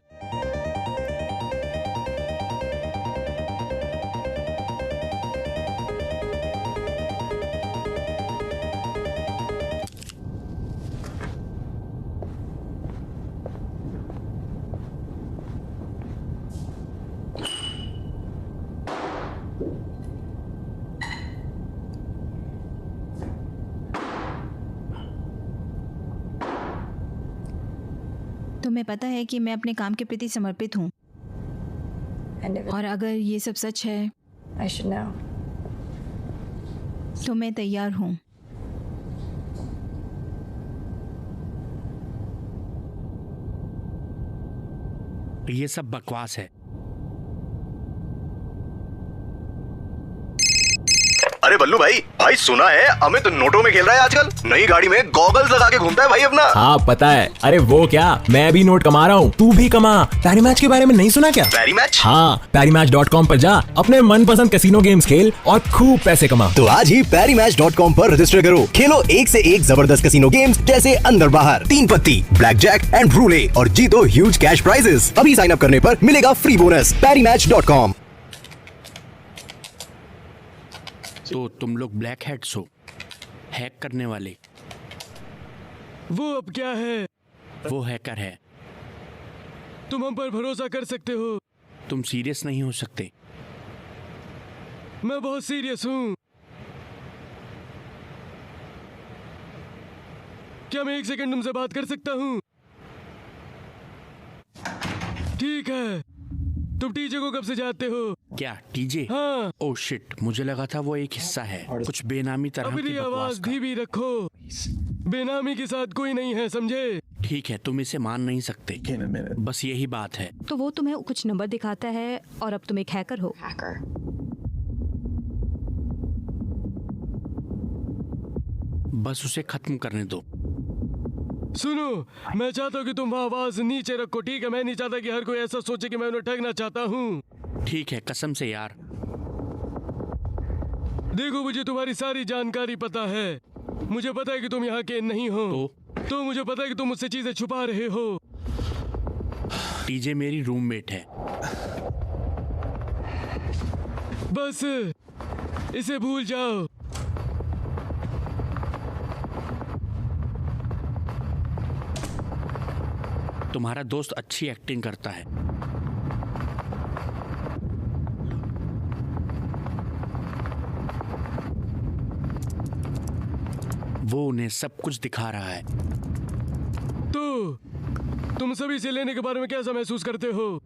तुम्हें पता है कि मैं अपने काम के प्रति समर्पित हूँ, और अगर ये सब सच है I should know. तो मैं तैयार हूँ। ये सब बकवास है। अरे बल्लू भाई, भाई सुना है अमित नोटों में खेल रहा है आजकल। नई गाड़ी में गॉगल्स लगा के घूमता है भाई अपना। हाँ पता है। अरे वो क्या, मैं भी नोट कमा रहा हूँ, तू भी कमा। पैरी मैच के बारे में नहीं सुना क्या? पैरी मैच? हाँ, पैरीमैच.com पर जा, अपने मनपसंद कैसीनो गेम्स खेल और खूब पैसे कमा। तो आज ही पैरीमैच.com पर रजिस्टर करो, खेलो एक से एक जबरदस्त कैसीनो गेम्स जैसे अंदर बाहर, 3 पत्ती, ब्लैक जैक एंड रूले और जीतो ह्यूज कैश प्राइजेस। अभी साइन अप करने पर मिलेगा फ्री बोनस। पैरीमैच.com। तो तुम लोग ब्लैक हैट्स हो, हैक करने वाले। वो अब क्या है? वो हैकर है। तुम हम पर भरोसा कर सकते हो। तुम सीरियस नहीं हो सकते। मैं बहुत सीरियस हूँ। क्या मैं 1 सेकंड तुमसे बात कर सकता हूँ? ठीक है। तुम टीजे को कब से जानते हो? क्या टीजे? हाँ। ओह शिट, मुझे लगा था वो एक हिस्सा है, कुछ बेनामी तरह अपनी की बकवास आवाज का। धीमी रखो। बेनामी के साथ कोई नहीं है, समझे? ठीक है, तुम इसे मान नहीं सकते, बस यही बात है। तो वो तुम्हें कुछ नंबर दिखाता है और अब तुम एक हैकर हो। बस उसे खत्म करने दो। सुनो, मैं चाहता हूँ कि तुम आवाज नीचे रखो, ठीक है? मैं नहीं चाहता कि हर कोई ऐसा सोचे कि मैं उन्हें ठगना चाहता हूँ। ठीक है, कसम से यार। देखो, मुझे तुम्हारी सारी जानकारी पता है। मुझे पता है कि तुम यहाँ के नहीं हो। तो मुझे पता है कि तुम मुझसे चीजें छुपा रहे हो। टीजे मेरी रूममेट है। बस इसे भूल जाओ। तुम्हारा दोस्त अच्छी एक्टिंग करता है। वो उन्हें सब कुछ दिखा रहा है। तो तुम सभी से लेने के बारे में कैसा महसूस करते हो?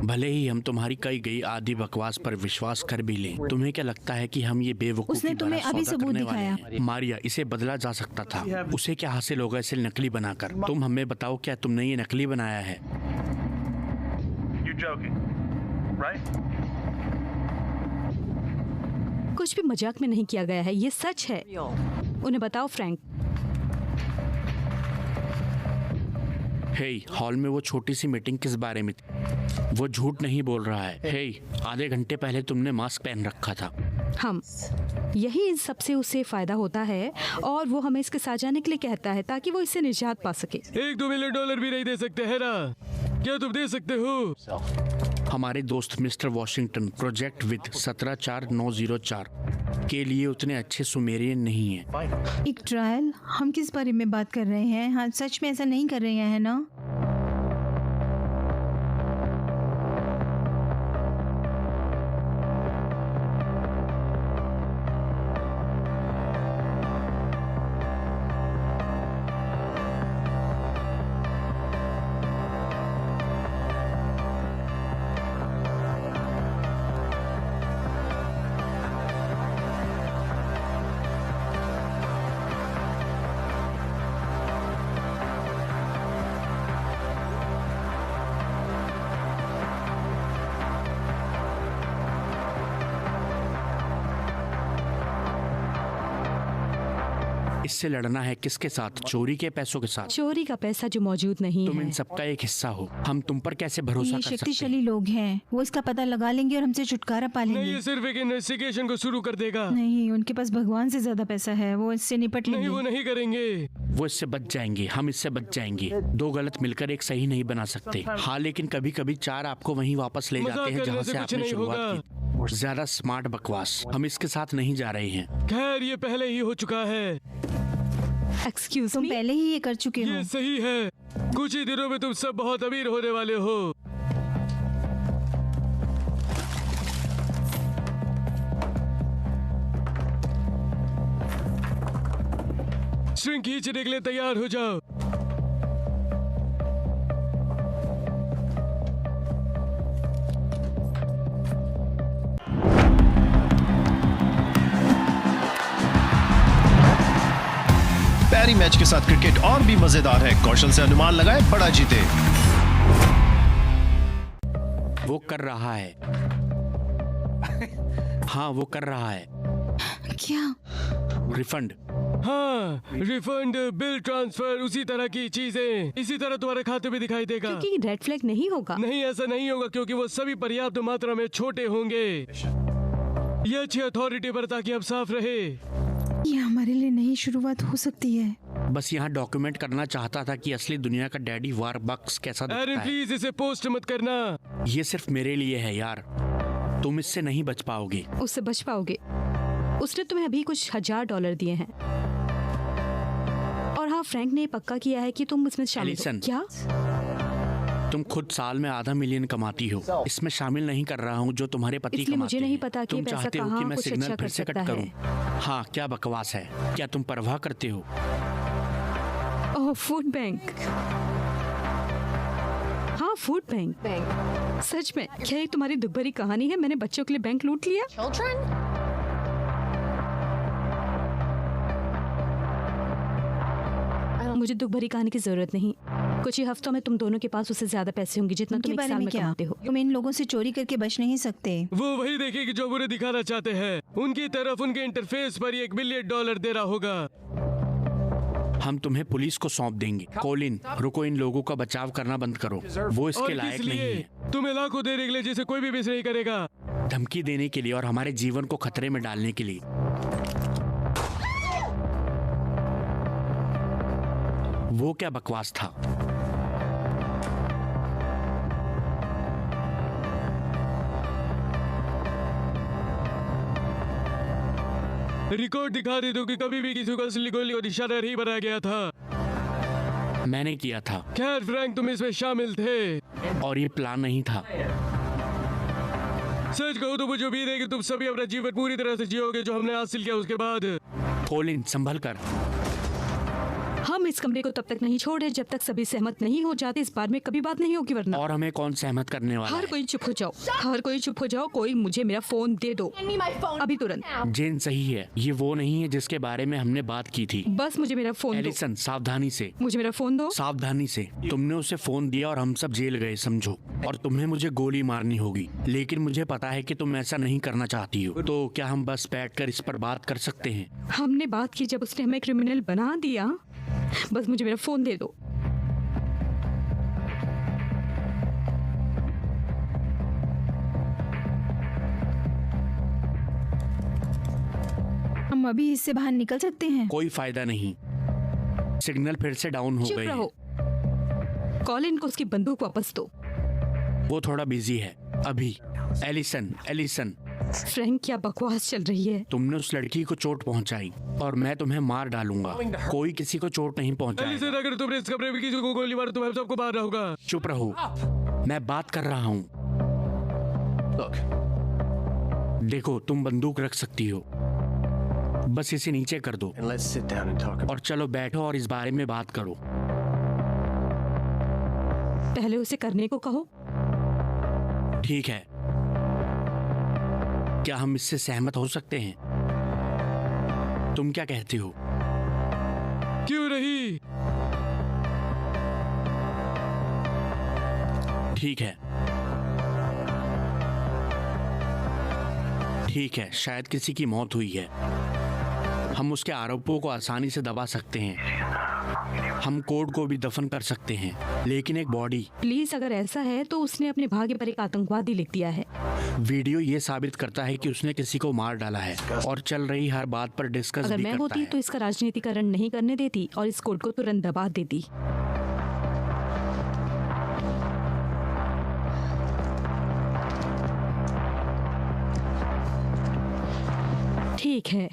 भले ही हम तुम्हारी कई गई आधी बकवास पर विश्वास कर भी लें, तुम्हें क्या लगता है कि हम ये बेवकूफी उसने तुम्हें भरा अभी सौदा सबूत करने वाले दिखाया। हैं? मारिया, इसे बदला जा सकता था। उसे क्या हासिल होगा इसे नकली बनाकर? तुम हमें बताओ, क्या तुमने ये नकली बनाया है? कुछ भी मजाक में नहीं किया गया है, ये सच है। उन्हें बताओ फ्रैंक। हे, हॉल में वो छोटी सी मीटिंग किस बारे में थी? वो झूठ नहीं बोल रहा है। हे, आधे घंटे पहले तुमने मास्क पहन रखा था। हम यही इन सबसे उसे फायदा होता है और वो हमें इसके साथ जाने के लिए कहता है ताकि वो इससे निजात पा सके। $1-2 मिलियन भी नहीं दे सकते है ना? क्या तुम दे सकते हो? हमारे दोस्त मिस्टर वॉशिंगटन प्रोजेक्ट विद 17904 के लिए उतने अच्छे सुमेरियन नहीं हैं। एक ट्रायल? हम किस बारे में बात कर रहे हैं? हाँ, सच में ऐसा नहीं कर रहे हैं ना? इससे लड़ना है किसके साथ? चोरी के पैसों के साथ? चोरी का पैसा जो मौजूद नहीं तुम है। इन सबका एक हिस्सा हो। हम तुम पर कैसे भरोसा ये कर सकते हैं? शक्तिशाली लोग हैं, वो इसका पता लगा लेंगे और हमसे छुटकारा पा नहीं, लेंगे। ये सिर्फ एक इन्वेस्टिगेशन को शुरू कर देगा। नहीं, उनके पास भगवान से ज्यादा पैसा है, वो इससे निपट नहीं, वो लेंगे। नहीं करेंगे। वो इससे बच जाएंगे, हम इससे बच जाएंगे। 2 गलत मिलकर एक सही नहीं बना सकते। हाँ, लेकिन कभी कभी 4 आपको वहीं वापस ले मजाक जाते हैं करने जहाँ से से कुछ आपने नहीं शुरुआत होगा। की। ज्यादा स्मार्ट बकवास, हम इसके साथ नहीं जा रहे हैं। खैर, ये पहले ही हो चुका है। एक्सक्यूज तुम मी। पहले ही ये कर चुके हो। ये सही है। कुछ ही दिनों में तुम सब बहुत अमीर होने वाले हो। स्ट्रिंग खींचने के लिए तैयार हो जाओ। मैच के साथ क्रिकेट और भी मजेदार है। कौशल से अनुमान लगाए, बड़ा जीते। वो कर रहा है। हाँ, वो कर रहा है। क्या? रिफंड। हाँ, रिफंड, बिल ट्रांसफर, उसी तरह की चीजें इसी तरह तुम्हारे खाते में दिखाई देगा। क्योंकि रेड फ्लैग नहीं होगा। नहीं, ऐसा नहीं होगा क्योंकि वो सभी पर्याप्त मात्रा में छोटे होंगे। ये अच्छी अथॉरिटी पर ताकि अब साफ रहे। ये हमारे लिए नई शुरुआत हो सकती है। बस यहाँ डॉक्यूमेंट करना चाहता था कि असली दुनिया का डैडी वार बक्स कैसा दिखता एरन है। प्लीज इसे पोस्ट मत करना। ये सिर्फ मेरे लिए है यार, तुम इससे नहीं बच पाओगे। उससे बच पाओगे। उसने तुम्हें अभी कुछ $1000 दिए हैं। और हाँ, फ्रैंक ने पक्का किया है कि तुम इसमें शामिल हो। एलिसन। क्या? तुम खुद साल में $500 मिलियन कमाती हो। इसमें शामिल नहीं कर रहा हूँ जो तुम्हारे पति इसलिए कमाते मुझे नहीं हैं। पता कि तुम पैसा चाहते हो कहाँ कि मैं कुछ सिग्नल अच्छा फिर कर से कट सकता करूँ। है। हाँ, क्या बकवास है। क्या तुम परवाह करते हो? ओह, फूड बैंक। हाँ, फूड बैंक। सच में? क्या ये तुम्हारी दुखभरी कहानी है? मैंने बच्चों के लिए बैंक लूट लिया? मुझे दुख भरी कहानी की जरूरत नहीं। कुछ ही हफ्तों में तुम दोनों के पास उससे ज्यादा पैसे होंगे जितना तुम उनके एक बारे साल में में क्या? कमाते हो। तुम इन लोगों से चोरी करके बच नहीं सकते। वो वही देखेगी जो बुरे दिखाना चाहते हैं। उनकी तरफ उनके इंटरफेस पर $1 बिलियन दे रहा होगा। हम तुम्हें पुलिस को सौंप देंगे। कोलिन, रुको, इन लोगों का बचाव करना बंद करो। वो इसके और लायक किस नहीं लिए? है। तुम्हें लाखों देने के लिए जिसे कोई भी मिस नहीं करेगा। धमकी देने के लिए और हमारे जीवन को खतरे में डालने के लिए। वो क्या बकवास था? रिकॉर्ड दिखा दे दो कि कभी भी किसी को असली गोली और निशाना नहीं बनाया गया था। मैंने किया था। खैर फ्रैंक, तुम इसमें शामिल थे और ये प्लान नहीं था। सच कहूँ तो मुझे उम्मीद है कि तुम सभी अपना जीवन पूरी तरह से जियोगे जो हमने हासिल किया उसके बाद। कोलिन, संभल कर। हम इस कमरे को तब तक नहीं छोड़े जब तक सभी सहमत नहीं हो जाते। इस बार में कभी बात नहीं होगी वरना। और हमें कौन सहमत करने वाला हर है? कोई चुप हो जाओ। हर कोई चुप हो जाओ। कोई मुझे मेरा फोन दे दो अभी, तुरंत। जेन सही है, ये वो नहीं है जिसके बारे में हमने बात की थी। बस मुझे मेरा फोन दो। एलिसन, सावधानी से। मुझे मेरा फोन दो। सावधानी से। तुमने उसे फोन दिया और हम सब जेल गए, समझो। और तुम्हें मुझे गोली मारनी होगी, लेकिन मुझे पता है कि तुम ऐसा नहीं करना चाहती हो। तो क्या हम बस बैठकर इस पर बात कर सकते हैं? हमने बात की जब उसने हमें क्रिमिनल बना दिया। बस मुझे मेरा फोन दे दो। हम अभी इससे बाहर निकल सकते हैं। कोई फायदा नहीं, सिग्नल फिर से डाउन हो चुप गए रहो। हैं। कॉलिन को उसकी बंदूक वापस दो। वो थोड़ा बिजी है अभी। एलिसन, एलिसन, फ्रैंक, क्या बकवास चल रही है? तुमने उस लड़की को चोट पहुंचाई और मैं तुम्हें मार डालूंगा। कोई किसी को चोट नहीं पहुंचाएगा। एलिसन, अगर तुमने इस कमरे में किसी को गोली मारी तो हम सबको मारना होगा। चुप रहो, मैं बात कर रहा हूँ। देखो, तुम बंदूक रख सकती हो, बस इसे नीचे कर दो और चलो बैठो और इस बारे में बात करो। पहले उसे करने को कहो। ठीक है, क्या हम इससे सहमत हो सकते हैं? तुम क्या कहते हो? क्यों नहीं? ठीक है, ठीक है, शायद किसी की मौत हुई है। हम उसके आरोपों को आसानी से दबा सकते हैं। हम कोड को भी दफन कर सकते हैं, लेकिन एक बॉडी। प्लीज, अगर ऐसा है तो उसने अपने भाग्य पर एक आतंकवादी लिख दिया है। वीडियो ये साबित करता है कि उसने किसी को मार डाला है और चल रही हर बात पर डिस्कस अगर भी मैं करता होती है। तो इसका राजनीतिकरण नहीं करने देती और इस कोड को तुरंत दबा देती। ठीक है,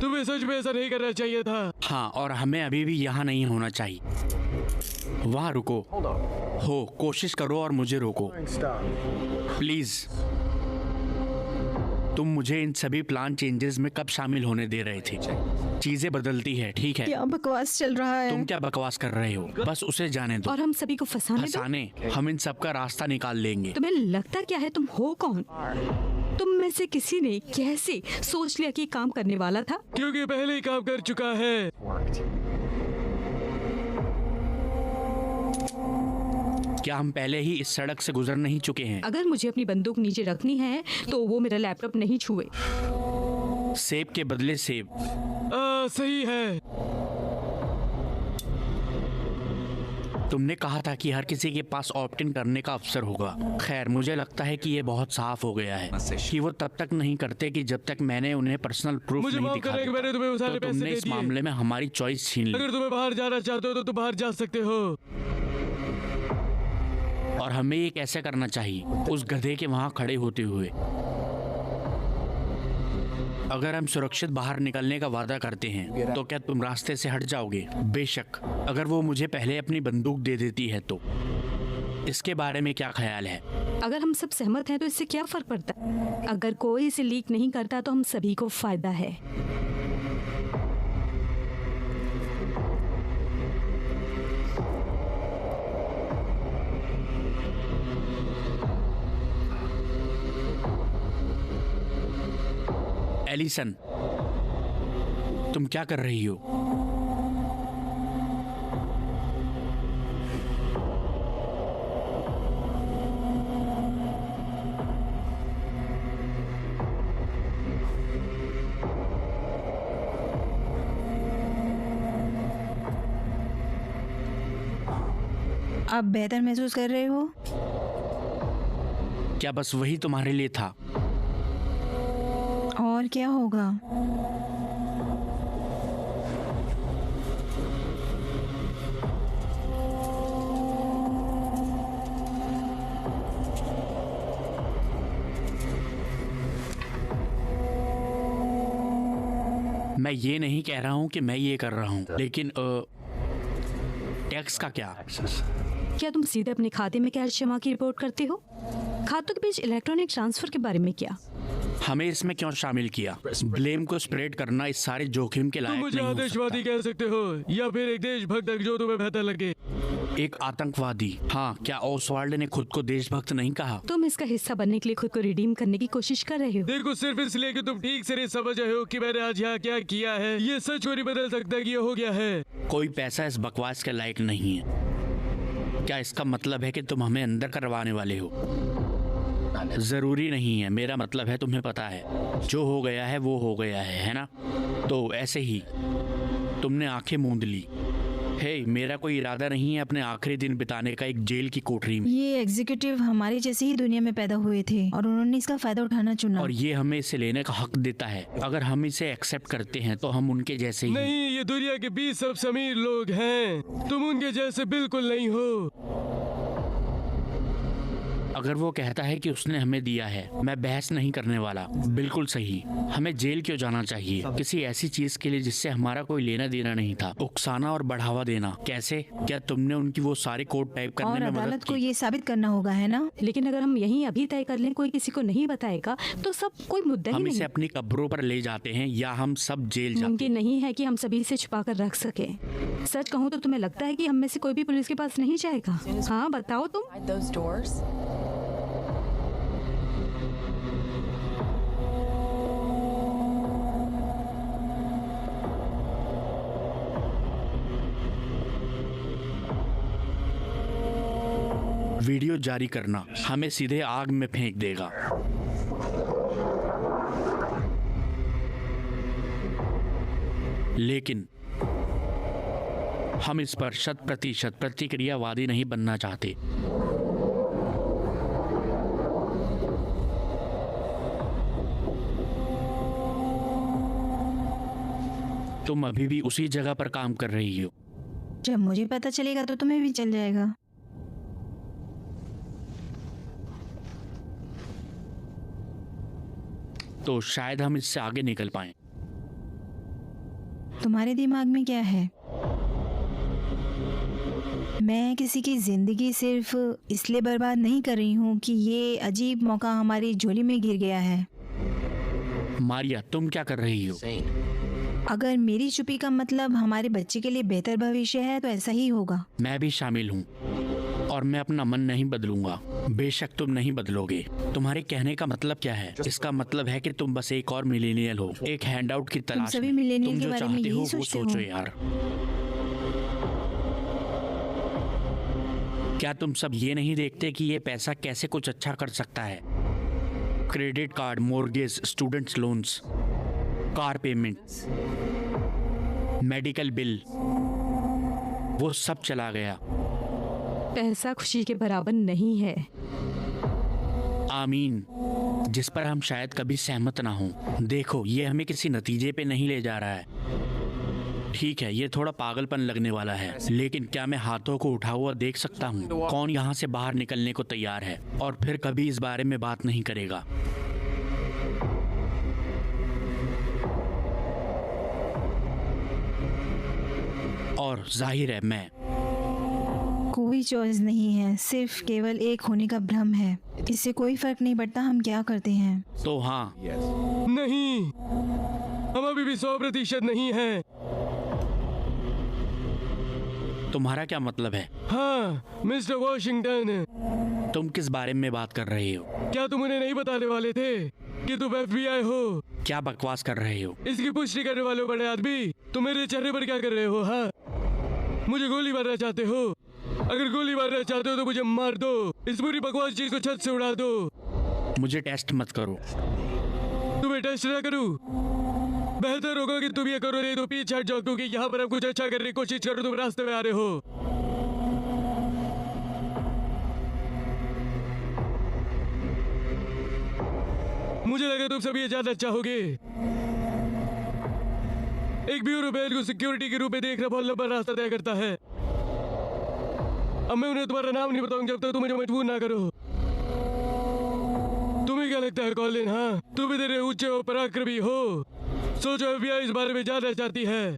तुम्हें सच में ऐसा नहीं करना चाहिए था। हाँ, और हमें अभी भी यहाँ नहीं होना चाहिए। वहाँ रुको, कोशिश करो और मुझे रोको प्लीज। तुम मुझे इन सभी प्लान चेंजेस में कब शामिल होने दे रहे थे? चीजें बदलती है, ठीक है। क्या बकवास चल रहा है? तुम क्या बकवास कर रहे हो? बस उसे जाने दो। और हम सभी को फंसाने दो। फंसाने? हम इन सब का रास्ता निकाल लेंगे। तुम्हें लगता क्या है तुम हो कौन? तुम में से किसी ने कैसे सोच लिया कि काम करने वाला था? क्योंकि पहले ही काम कर चुका है। क्या हम पहले ही इस सड़क से गुजर नहीं चुके हैं? अगर मुझे अपनी बंदूक नीचे रखनी है तो वो मेरा लैपटॉप नहीं छुए। सेब के बदले सेब। सही है। तुमने कहा था कि हर किसी के पास ऑप्ट इन करने का अवसर होगा। खैर, मुझे लगता है कि ये बहुत साफ हो गया है कि वो तब तक नहीं करते कि जब तक मैंने उन्हें पर्सनल प्रूफ मुझे नहीं माफ दिखा करना कि मैंने तुम्हें वो सारे तो पैसे तुमने दे इस दिए। मामले में हमारी चॉइस छीन ली। अगर तुम्हें बाहर जाना चाहते हो तो तुम बाहर जा सकते हो। और हमें ये कैसे करना चाहिए? उस गधे के वहां खड़े होते हुए। अगर हम सुरक्षित बाहर निकलने का वादा करते हैं तो क्या तुम रास्ते से हट जाओगे? बेशक, अगर वो मुझे पहले अपनी बंदूक दे देती है तो। इसके बारे में क्या ख्याल है? अगर हम सब सहमत हैं तो इससे क्या फर्क पड़ता है? अगर कोई इसे लीक नहीं करता तो हम सभी को फायदा है। एलिसन, तुम क्या कर रही हो? आप बेहतर महसूस कर रहे हो? क्या बस वही तुम्हारे लिए था? और क्या होगा? मैं ये नहीं कह रहा हूँ कि मैं ये कर रहा हूँ, लेकिन टैक्स का क्या? क्या तुम सीधे अपने खाते में कैश जमा की रिपोर्ट करते हो? खातों के बीच इलेक्ट्रॉनिक ट्रांसफर के बारे में क्या? हमें इसमें क्यों शामिल किया? ब्लेम को स्प्रेड करना इस सारे जोखिम के तुम लायक मुझे नहीं हो आदेशवादी सकता। कह सकते हो या फिर एक देशभक्त, जो तुम्हें बेहतर लगे। एक आतंकवादी। हाँ, क्या ओसवाल्ड ने खुद को देशभक्त नहीं कहा? तुम इसका हिस्सा बनने के लिए खुद को रिडीम करने की कोशिश कर रहे हो। देखो, सिर्फ इसलिए कि तुम ठीक से नहीं समझ रहे हो कि मैंने आज यहाँ क्या किया है, ये सच को नहीं बदल सकता कि ये हो गया है। कोई पैसा इस बकवास के लायक नहीं है। क्या इसका मतलब है कि तुम हमें अंदर करवाने वाले हो? जरूरी नहीं है। मेरा मतलब है तुम्हें पता है जो हो गया है वो हो गया है ना? तो ऐसे ही तुमने आंखें मूंद ली। हे, मेरा कोई इरादा नहीं है अपने आखिरी दिन बिताने का एक जेल की कोठरी में। ये एग्जीक्यूटिव हमारे जैसे ही दुनिया में पैदा हुए थे और उन्होंने इसका फायदा उठाना चुना। और ये हमें इसे लेने का हक देता है। अगर हम इसे एक्सेप्ट करते हैं तो हम उनके जैसे ही। नहीं, ये दुनिया के 20 सबसे अमीर लोग हैं। तुम उनके जैसे बिल्कुल नहीं हो। अगर वो कहता है कि उसने हमें दिया है, मैं बहस नहीं करने वाला। बिल्कुल सही। हमें जेल क्यों जाना चाहिए? किसी ऐसी चीज के लिए जिससे हमारा कोई लेना देना नहीं था। उकसाना और बढ़ावा देना। कैसे? क्या तुमने उनकी वो सारे कोड टाइप करने और में मदद अदालत को की? ये साबित करना होगा, है ना? लेकिन अगर हम यहीं अभी तय कर लें कोई किसी को नहीं बताएगा तो सब कोई मुद्दा ही हम इसे नहीं। अपनी कब्रों पर ले जाते हैं या हम सब जेल जाते मुमकिन नहीं है कि हम सभी से छुपा कर रख सके। सच कहूँ तो तुम्हें लगता है कि हम में से कोई भी पुलिस के पास नहीं जाएगा? हाँ, बताओ तुम। those doors. वीडियो जारी करना हमें सीधे आग में फेंक देगा। लेकिन हम इस पर 100% प्रतिक्रियावादी नहीं बनना चाहते। तुम अभी भी उसी जगह पर काम कर रही हो। जब मुझे पता चलेगा तो तुम्हें भी चल जाएगा। तो शायद हम इससे आगे निकल पाएं। तुम्हारे दिमाग में क्या है? मैं किसी की जिंदगी सिर्फ इसलिए बर्बाद नहीं कर रही हूँ कि ये अजीब मौका हमारी झोली में गिर गया है। मारिया, तुम क्या कर रही हो? अगर मेरी चुप्पी का मतलब हमारे बच्चे के लिए बेहतर भविष्य है तो ऐसा ही होगा। मैं भी शामिल हूँ और मैं अपना मन नहीं बदलूंगा। बेशक तुम नहीं बदलोगे। तुम्हारे कहने का मतलब क्या है? इसका मतलब है कि तुम बस एक और मिलेनियल हो, एक हैंडआउट की तलाश सभी में। millennial तुम के जो बारे में चाहते यही हो वो सोचते सोचो हो। यार। क्या तुम सब ये नहीं देखते कि ये पैसा कैसे कुछ अच्छा कर सकता है? Credit card, mortgage, students loans, car payments, medical bill, वो सब चला गया। पैसा खुशी के बराबर नहीं है। आमीन, जिस पर हम शायद कभी सहमत ना हों। देखो, ये हमें किसी नतीजे पे नहीं ले जा रहा है। ठीक है, ये थोड़ा पागलपन लगने वाला है, लेकिन क्या मैं हाथों को उठा हुआ देख सकता हूँ? कौन यहाँ से बाहर निकलने को तैयार है और फिर कभी इस बारे में बात नहीं करेगा? और जाहिर है मैं। कोई चॉइस नहीं है, सिर्फ केवल एक होने का भ्रम है। इससे कोई फर्क नहीं पड़ता हम क्या करते हैं। तो हाँ, नहीं, हम अभी भी 100% नहीं हैं। तुम्हारा क्या मतलब है? हाँ मिस्टर वॉशिंगटन, तुम किस बारे में बात कर रहे हो? क्या तुम उन्हें नहीं बताने वाले थे कि तुम FBI हो? क्या बकवास कर रहे हो? इसकी पुष्टि करने वाले हो बड़े आदमी। तुम मेरे चेहरे पर क्या कर रहे हो? हाँ, मुझे गोली मारना चाहते हो? अगर गोली मारना चाहते हो तो मुझे मार दो। इस पूरी बकवास चीज को छत से उड़ा दो। मुझे टेस्ट मत करो। तुम्हें टेस्ट ना करूं? बेहतर होगा कि तुम ये करो, नहीं तो पीछे हट जाओ, क्योंकि यहाँ पर हम कुछ अच्छा करने की कोशिश करो, तुम रास्ते में आ रहे हो। मुझे लगा तुम सब ये जानना चाहोगे। एक ब्यूरो बैल को सिक्योरिटी के रूप में देखना बहुत लंबा रास्ता तय करता है। अब मैं उन्हें तुम्हारा नाम नहीं बताऊंगा जब तक तुम मुझे मजबूर ना करो। तुम्हें क्या लगता है कॉलिन? हाँ, तुम इतने ऊंचे और पराक्रमी हो। सोचो FBI इस बारे में जानना चाहती है।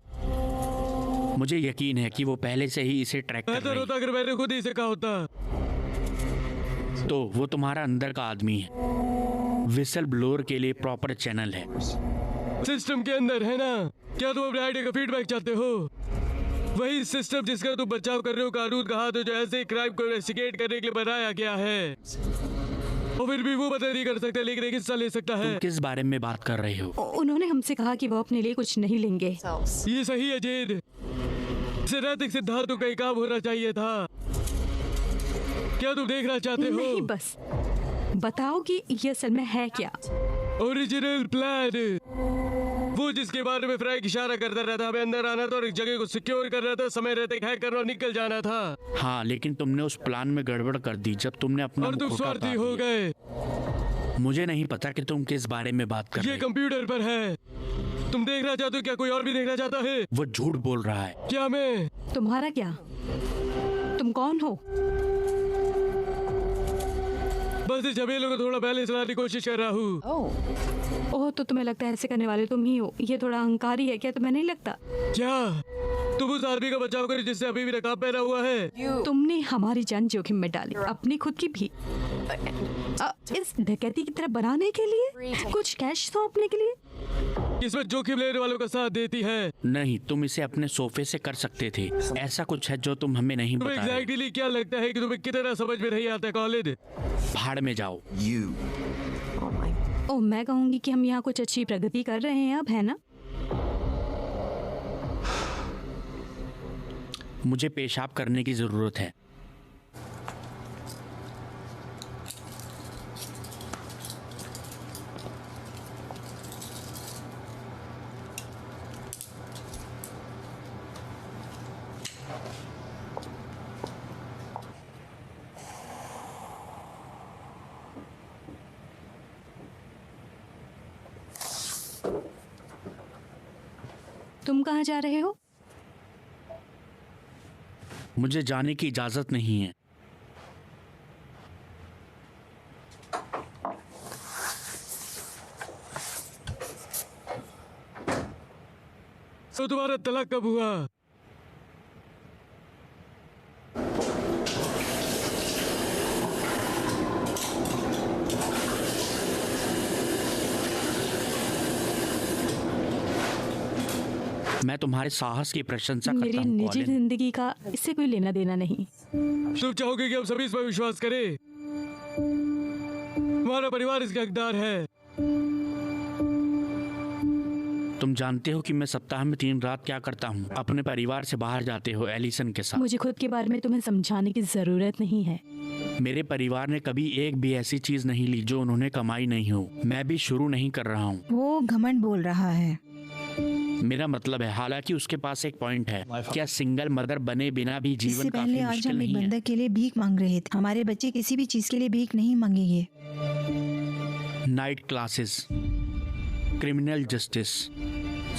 मुझे यकीन है कि वो पहले से ही इसे ट्रैक कर बेहतर रही होता अगर मैंने खुद ही से कहा होता। है। तो वो तुम्हारा अंदर का आदमी है। विसल ब्लोअर के लिए प्रॉपर चैनल है। सिस्टम के अंदर है ना? क्या तुम अपने आइडिया का फीडबैक चाहते हो? वही सिस्टम जिसका तुम बचाव कर रहे हो, कानून का हाथ हो जो ऐसे क्राइम को इन्वेस्टिगेट करने के लिए बनाया गया है। और फिर भी वो पता नहीं कर सकता, लेकिन एक हिस्सा ले सकता है। तुम किस बारे में बात कर रहे हो? उन्होंने हमसे कहा कि वो अपने लिए कुछ नहीं लेंगे। ये सही है जेद। इसे नैतिक सिद्धांतों का ही काम होना चाहिए था। क्या तुम देखना चाहते हो? नहीं, बस बताओ कि ये असल में है क्या। ओरिजिनल प्लान, वो जिसके बारे में फ्रैंक इशारा करता रहता। हमें अंदर आना था और एक जगह को सिक्योर करना था, समय रहते हैक करना और निकल जाना था। हाँ, लेकिन तुमने उस प्लान में गड़बड़ कर दी जब तुमने अपना और तुम मुखौटा स्वार्थी उतार हो दिया। गए। मुझे नहीं पता कि तुम किस बारे में बात कर ये रहे हो। कंप्यूटर पर है। तुम देखना चाहते हो? क्या कोई और भी देखना चाहता है? वो झूठ बोल रहा है। क्या मैं? तुम्हारा क्या? तुम कौन हो? बस इस झमेले को थोड़ा बैलेंस लाने की कोशिश कर रहा हूँ। ओह, तो तुम्हें लगता है ऐसे करने वाले तुम ही हो। ये थोड़ा अहंकारी है क्या? तुम्हें नहीं लगता? क्या तुम उस आदमी का बचाव करे जिससे अभी भी नकाब पहना हुआ है? तुमने हमारी जान जोखिम में डाली, अपनी खुद की भी। इस डकैती की तरह बनाने के लिए, कुछ कैश सौंपने के लिए। किस्मत जोखिम लेने वालों का साथ देती है। नहीं, तुम इसे अपने सोफे से कर सकते थे। ऐसा कुछ है जो तुम हमें नहीं तुम्हें बता रहे। एग्जैक्टली क्या लगता है कि तुम्हें कितना समझ में नहीं आता कॉलेज? भाड़ में जाओ। ओह, मैं कहूँगी कि हम यहाँ कुछ अच्छी प्रगति कर रहे हैं अब, है ना? मुझे पेशाब करने की जरूरत है। तुम कहाँ जा रहे हो? मुझे जाने की इजाजत नहीं है। तो तुम्हारा तलाक कब हुआ? मैं तुम्हारे साहस की प्रशंसा मेरी करता हूँ निजी कॉलिन। जिंदगी का इससे कोई लेना देना नहीं। तुम चाहोगे कि हम सभी इस पर विश्वास करें? हमारा परिवार इसका हकदार है। तुम जानते हो कि मैं सप्ताह में 3 रात क्या करता हूँ? अपने परिवार से बाहर जाते हो एलिसन के साथ। मुझे खुद के बारे में तुम्हें समझाने की जरूरत नहीं है। मेरे परिवार ने कभी एक भी ऐसी चीज नहीं ली जो उन्होंने कमाई नहीं हो। मैं भी शुरू नहीं कर रहा हूँ। वो घमंड बोल रहा है। मेरा मतलब है, हालांकि उसके पास एक पॉइंट है। क्या सिंगल मदर बने बिना भी जीवन इससे काफी पहले आज मुश्किल हम एक नहीं है? बंदक के लिए भीख मांग रहे थे। हमारे बच्चे किसी भी चीज के लिए भीख नहीं मांगेंगे। नाइट क्लासेस, क्रिमिनल जस्टिस,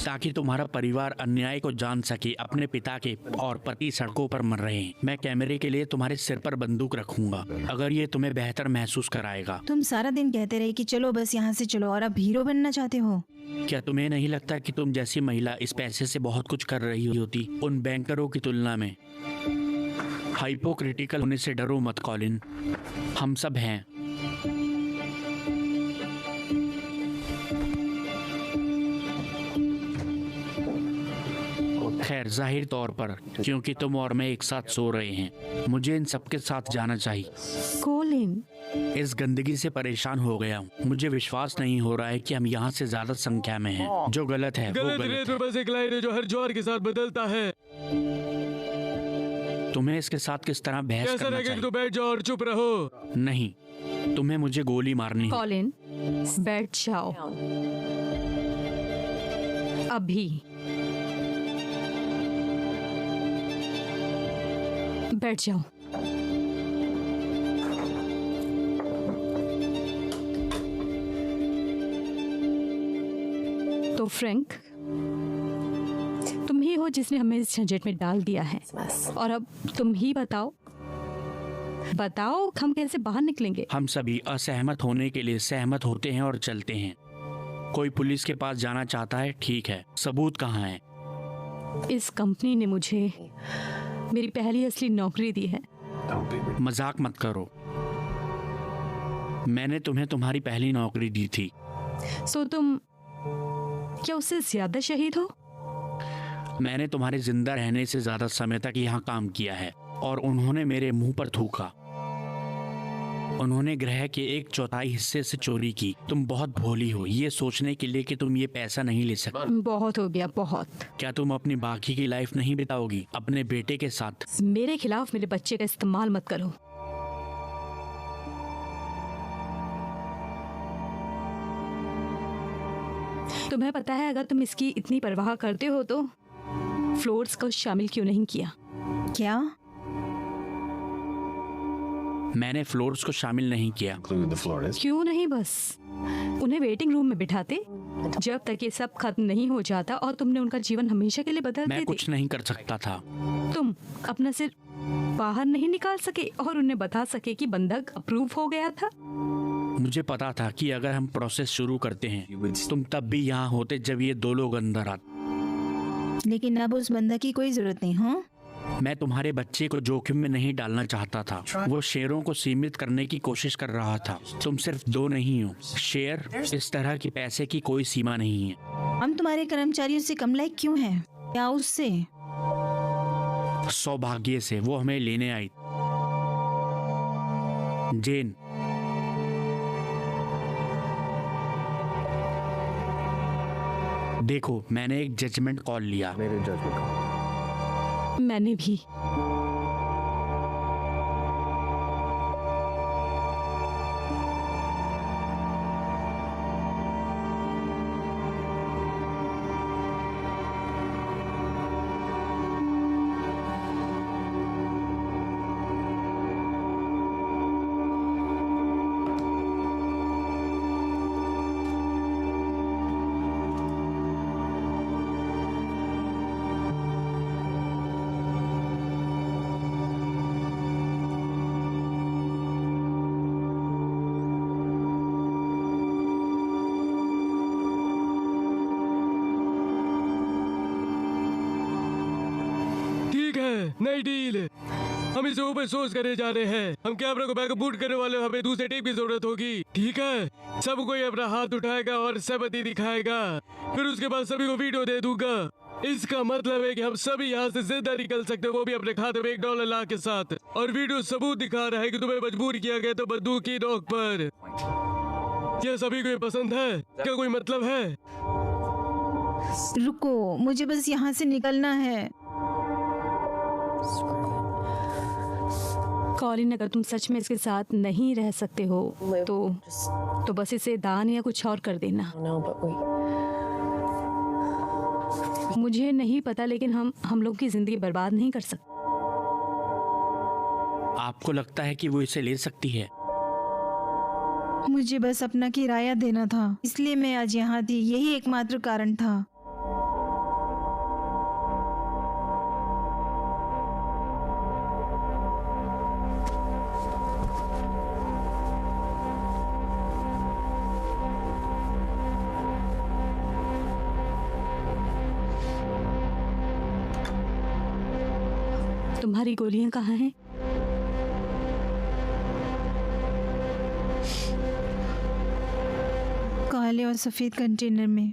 ताकि तुम्हारा परिवार अन्याय को जान सके। अपने पिता के और पति सड़कों पर मर रहे हैं। मैं कैमरे के लिए तुम्हारे सिर पर बंदूक रखूंगा अगर ये तुम्हें बेहतर महसूस कराएगा। तुम सारा दिन कहते रहे कि चलो बस यहाँ से चलो, और अब हीरो बनना चाहते हो। क्या तुम्हें नहीं लगता कि तुम जैसी महिला इस पैसे से बहुत कुछ कर रही होती उन बैंकरों की तुलना में? हाइपोक्रिटिकल होने से डरो मत कॉलिन, हम सब हैं। खैर, जाहिर तौर पर क्योंकि तुम और मैं एक साथ सो रहे हैं, मुझे इन सबके साथ जाना चाहिए। कॉलिन, इस गंदगी से परेशान हो गया हूँ। मुझे विश्वास नहीं हो रहा है कि हम यहाँ से ज्यादा संख्या में हैं। जो गलत है वो गलत गलत रेत में बस एक लाइन है जो हर ज्वार के साथ बदलता है। है। तुम्हें इसके साथ किस तरह बहस कैसा करना रहेगा कि चाहिए? तुम बैठ जाओ और चुप रहो? नहीं, तुम्हें मुझे गोली मारनी है। कॉलिन, बैठ जाओ अभी। बैठ जाओ। तो फ्रैंक, तुम ही हो जिसने हमें इस झंझट में डाल दिया है, और अब तुम ही बताओ हम कैसे बाहर निकलेंगे। हम सभी असहमत होने के लिए सहमत होते हैं और चलते हैं। कोई पुलिस के पास जाना चाहता है, ठीक है, सबूत कहाँ है? इस कंपनी ने मुझे मेरी पहली असली नौकरी दी है। मजाक मत करो। मैंने तुम्हें तुम्हारी पहली नौकरी दी थी। सो तुम क्या उससे ज्यादा शहीद हो? मैंने तुम्हारे जिंदा रहने से ज्यादा समय तक यहाँ काम किया है और उन्होंने मेरे मुंह पर थूका। उन्होंने ग्रह के 1/4 हिस्से से चोरी की। तुम बहुत भोली हो ये सोचने के लिए कि तुम ये पैसा नहीं ले सकते। बहुत हो गया, बहुत। क्या तुम अपनी बाकी की लाइफ नहीं बिताओगी अपने बेटे के साथ? मेरे खिलाफ मेरे बच्चे का इस्तेमाल मत करो। तुम्हें पता है, अगर तुम इसकी इतनी परवाह करते हो तो फ्लोर्स को शामिल क्यों नहीं किया? क्या? मैंने फ्लोर्स को शामिल नहीं किया। क्यों नहीं? बस उन्हें वेटिंग रूम में बिठाते जब तक ये सब खत्म नहीं हो जाता, और तुमने उनका जीवन हमेशा के लिए बदल मैं देते। कुछ नहीं कर सकता था। तुम अपना सिर बाहर नहीं निकाल सके और उन्हें बता सके कि बंधक अप्रूव हो गया था। मुझे पता था कि अगर हम प्रोसेस शुरू करते हैं तुम तब भी यहाँ होते जब ये 2 लोग अंदर आते। लेकिन अब उस बंदक की कोई जरूरत नहीं। हाँ, मैं तुम्हारे बच्चे को जोखिम में नहीं डालना चाहता था। वो शेरों को सीमित करने की कोशिश कर रहा था। तुम सिर्फ 2 नहीं हो। शेर, इस तरह की पैसे की कोई सीमा नहीं है। हम तुम्हारे कर्मचारियों से कम लायक क्यों हैं? क्या उससे? सौभाग्य से वो हमें लेने आई। जेन, देखो, मैंने एक जजमेंट कॉल लिया। मैंने भी। नई डील। हम इसे ऊपर सोच करे जा रहे हैं। हम कैमरा को बैकअप बूट करने वाले, हमें दूसरे टेप की जरूरत होगी। ठीक है, सब कोई अपना हाथ उठाएगा और सहमति दिखाएगा। फिर उसके बाद सभी को वीडियो दे दूंगा। इसका मतलब है कि हम सभी यहाँ से जिंदा निकल सकते हैं, वो भी अपने खाते में $1 ला के साथ। और वीडियो सबूत दिखा रहा है कि तुम्हें मजबूर किया गया तो बंदूक की नोक पर। क्या सभी को ये पसंद है? क्या कोई मतलब है? रुको, मुझे बस यहाँ से निकलना है। कॉलिन, अगर तुम सच में इसके साथ नहीं रह सकते हो तो बस इसे दान या कुछ और कर देना। मुझे नहीं पता, लेकिन हम लोग की जिंदगी बर्बाद नहीं कर सकते। आपको लगता है कि वो इसे ले सकती है? मुझे बस अपना किराया देना था, इसलिए मैं आज यहाँ थी। यही एकमात्र कारण था। तुम्हारी गोलियां कहाँ हैं? काले और सफेद कंटेनर में।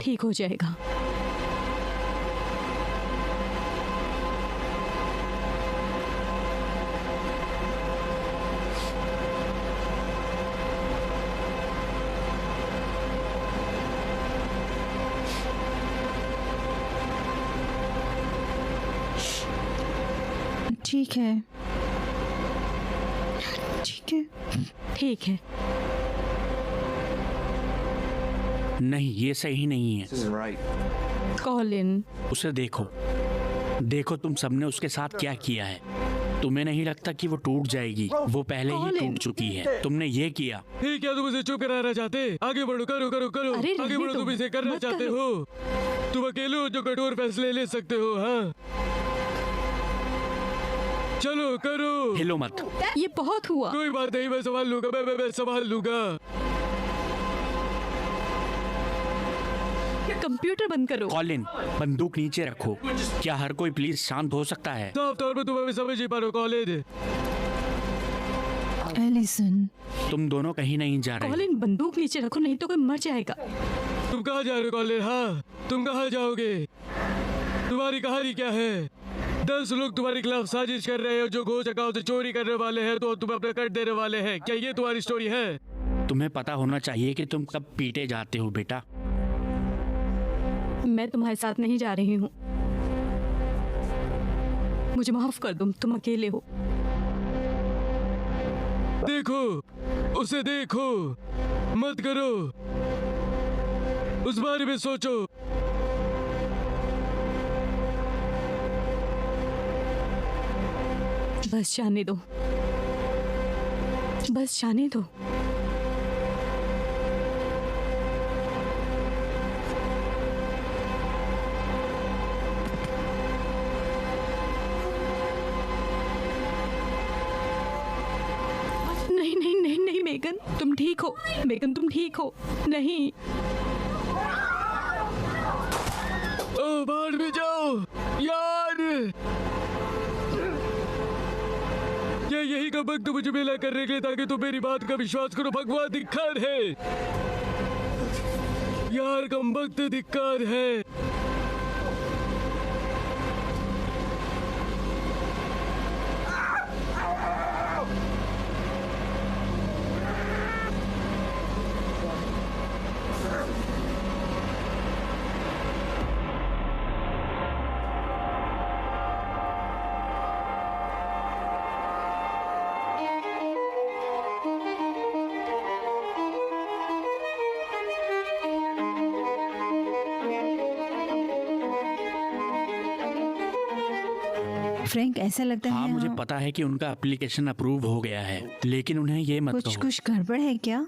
ठीक हो जाएगा। ठीक है, ठीक है, ठीक है। नहीं, ये सही नहीं है। कॉलिन, उसे देखो, देखो तुम सबने उसके साथ क्या किया है। तुम्हें नहीं लगता कि वो टूट जाएगी? वो पहले ही कॉलिन। टूट चुकी है। तुमने ये किया। ठीक है, तुम इसे चुप कराना चाहते? आगे बढ़ो, करो करो करो, अरे आगे रहने बढ़ो। दो, तुम इसे करना मत चाहते करो। हो? तुम अकेले हो जो कठोर फैसले ले सकते हो। हाँ, चलो करो। हिलो मत। ये बहुत हुआ। कोई बात नहीं, मैं संभाल लूंगा। मैं संभाल लूंगा। कंप्यूटर बंद करो। कॉलिन, बंदूक नीचे रखो। क्या हर कोई प्लीज शांत हो सकता है? साफ तौर पर तुम अभी समझ नहीं पा रहे हो कॉलेज। एलिसन, तुम दोनों कहीं नहीं जा रहे। कॉलिन, बंदूक नीचे रखो, नहीं तो कोई मर जाएगा। तुम कहाँ जा रहे हो कॉलेज? हाँ, तुम कहाँ जाओगे? तुम्हारी कहानी क्या है? 10 लोग तुम्हारे खिलाफ साजिश कर रहे हैं जो घोष अकाउंट से चोरी करने वाले हैं, तो तुम अपना कट देने वाले हैं। क्या ये तुम्हारी स्टोरी है? तुम्हें पता होना चाहिए कि तुम कब पीटे जाते हो बेटा। मैं तुम्हारे साथ नहीं जा रही हूँ। मुझे माफ कर दो, तुम अकेले हो। देखो, उसे देखो, मत करो, उस बारे में सोचो। बस जाने दो, बस जाने दो। नहीं नहीं नहीं नहीं मेगन, तुम ठीक हो। मेगन, तुम ठीक हो। नहीं, ओ, बाहर भी जाओ यार। क्या यही का वक्त मुझे मिला करने के लिए ताकि तुम मेरी बात का विश्वास करो? भगवान धिक्कार है यार, कम वक्त धिक्कार है। फ्रैंक, ऐसा लगता हाँ, है मुझे पता है कि उनका एप्लीकेशन अप्रूव हो गया है, लेकिन उन्हें ये मत कुछ कहो। कुछ गड़बड़ है क्या?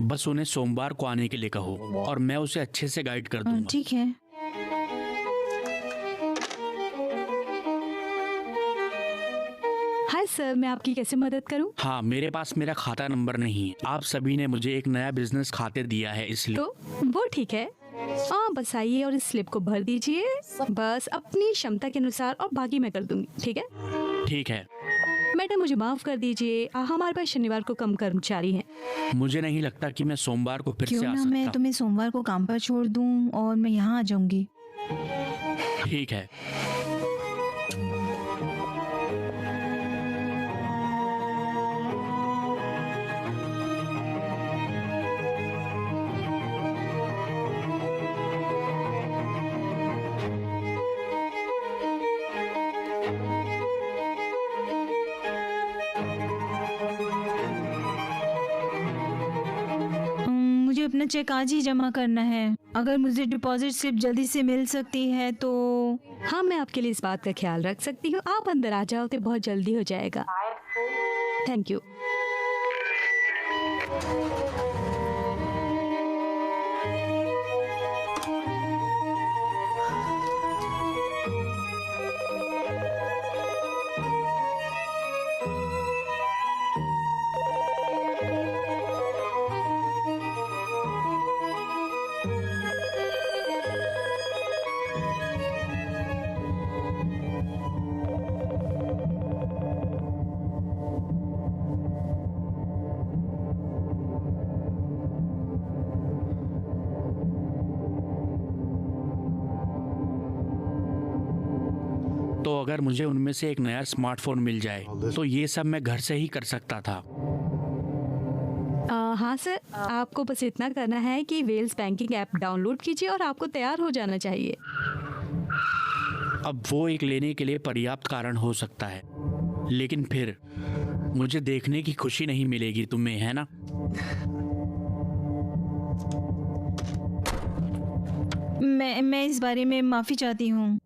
बस उन्हें सोमवार को आने के लिए कहो और मैं उसे अच्छे से गाइड कर दूंगा। ठीक है। हाय सर, मैं आपकी कैसे मदद करूं? हाँ, मेरे पास मेरा खाता नंबर नहीं है। आप सभी ने मुझे एक नया बिजनेस खाते दिया है, इसलिए। तो वो ठीक है। हाँ, बस आइए और इस स्लिप को भर दीजिए, बस अपनी क्षमता के अनुसार, और बाकी मैं कर दूंगी। ठीक है? ठीक है। मैडम, मुझे माफ कर दीजिए, हमारे पास शनिवार को कम कर्मचारी हैं। मुझे नहीं लगता कि मैं सोमवार को फिर क्यों से आ ना सकता। मैं तुम्हें सोमवार को काम पर छोड़ दूं और मैं यहाँ आ जाऊंगी। ठीक है। मुझे अपना चेक आज ही जमा करना है। अगर मुझे डिपॉजिट स्लिप जल्दी से मिल सकती है तो। हाँ, मैं आपके लिए इस बात का ख्याल रख सकती हूँ। आप अंदर आ जाओ तो बहुत जल्दी हो जाएगा। Thank you. तो अगर मुझे उनमें से एक नया स्मार्टफोन मिल जाए तो ये सब मैं घर से ही कर सकता था। हाँ सर, आपको बस इतना करना है कि वेल्स बैंकिंग ऐप डाउनलोड कीजिए और आपको तैयार हो जाना चाहिए। अब वो एक लेने के लिए पर्याप्त कारण हो सकता है, लेकिन फिर मुझे देखने की खुशी नहीं मिलेगी तुम्हें, है ना? मैं इस बारे में माफी चाहती हूँ।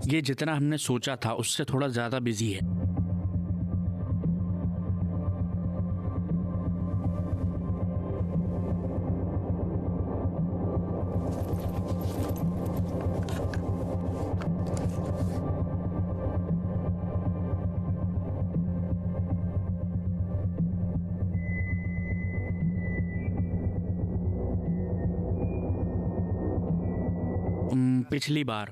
ये जितना हमने सोचा था उससे थोड़ा ज्यादा बिजी है। पिछली बार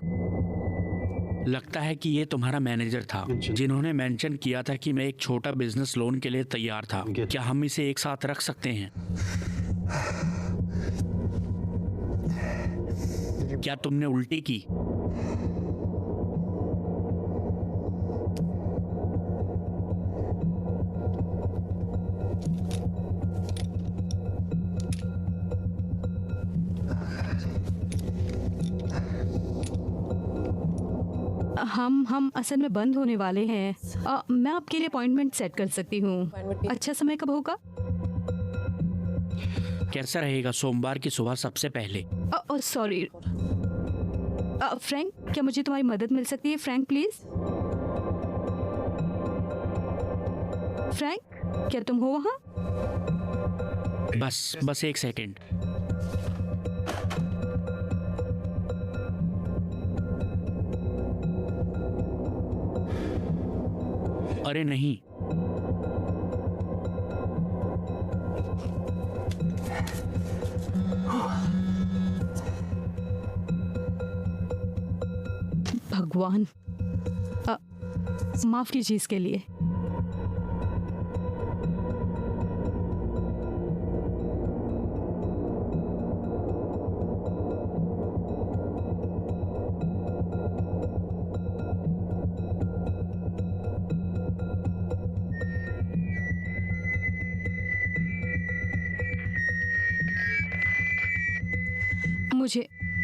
लगता है कि ये तुम्हारा मैनेजर था जिन्होंने मेंशन किया था कि मैं एक छोटा बिजनेस लोन के लिए तैयार था। क्या हम इसे एक साथ रख सकते हैं? क्या तुमने उल्टी की? हम असल में बंद होने वाले हैं। मैं आपके लिए अपॉइंटमेंट सेट कर सकती हूँ। अच्छा समय कब होगा? कैसा रहेगा सोमवार की सुबह सबसे पहले? सॉरी फ्रैंक, क्या मुझे तुम्हारी मदद मिल सकती है? Frank please. फ्रैंक, क्या तुम हो वहाँ? बस एक सेकेंड। अरे नहीं, भगवान, माफ कीजिए इसके लिए।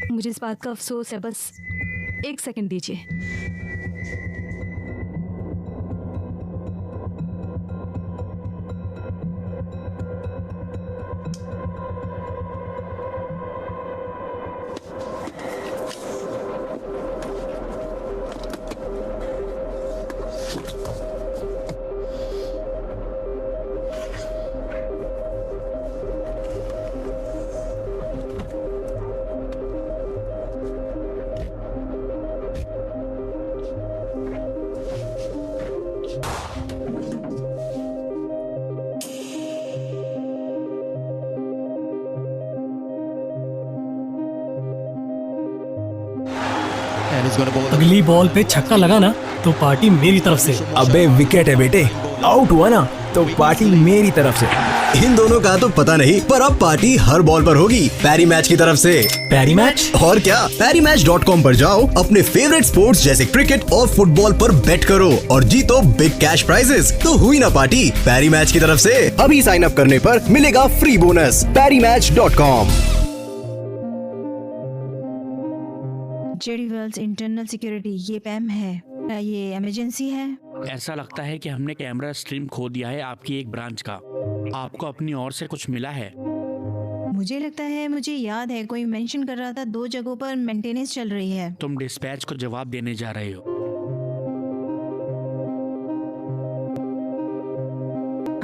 मुझे इस बात का अफसोस है, बस एक सेकंड दीजिए। अगली बॉल पे छक्का लगा ना तो पार्टी मेरी तरफ से। अबे विकेट है बेटे, आउट हुआ ना तो पार्टी मेरी तरफ से। इन दोनों का तो पता नहीं, पर अब पार्टी हर बॉल पर होगी पैरी मैच की तरफ से। पैरी मैच? और क्या, PariMatch.com पर जाओ, अपने फेवरेट स्पोर्ट्स जैसे क्रिकेट और फुटबॉल पर बेट करो और जीतो बिग कैश प्राइजेस। तो हुई ना पार्टी पैरी मैच की तरफ से। अभी साइन अप करने पर मिलेगा free bonus. PariMatch.com। JD Wells internal security, ये पैम है, क्या ये इमरजेंसी है? ऐसा लगता है कि हमने कैमरा स्ट्रीम खो दिया है आपकी एक ब्रांच का। आपको अपनी ओर से कुछ मिला है? मुझे लगता है, मुझे याद है कोई मेंशन कर रहा था 2 जगहों पर मेंटेनेंस चल रही है। तुम डिस्पैच को जवाब देने जा रहे हो?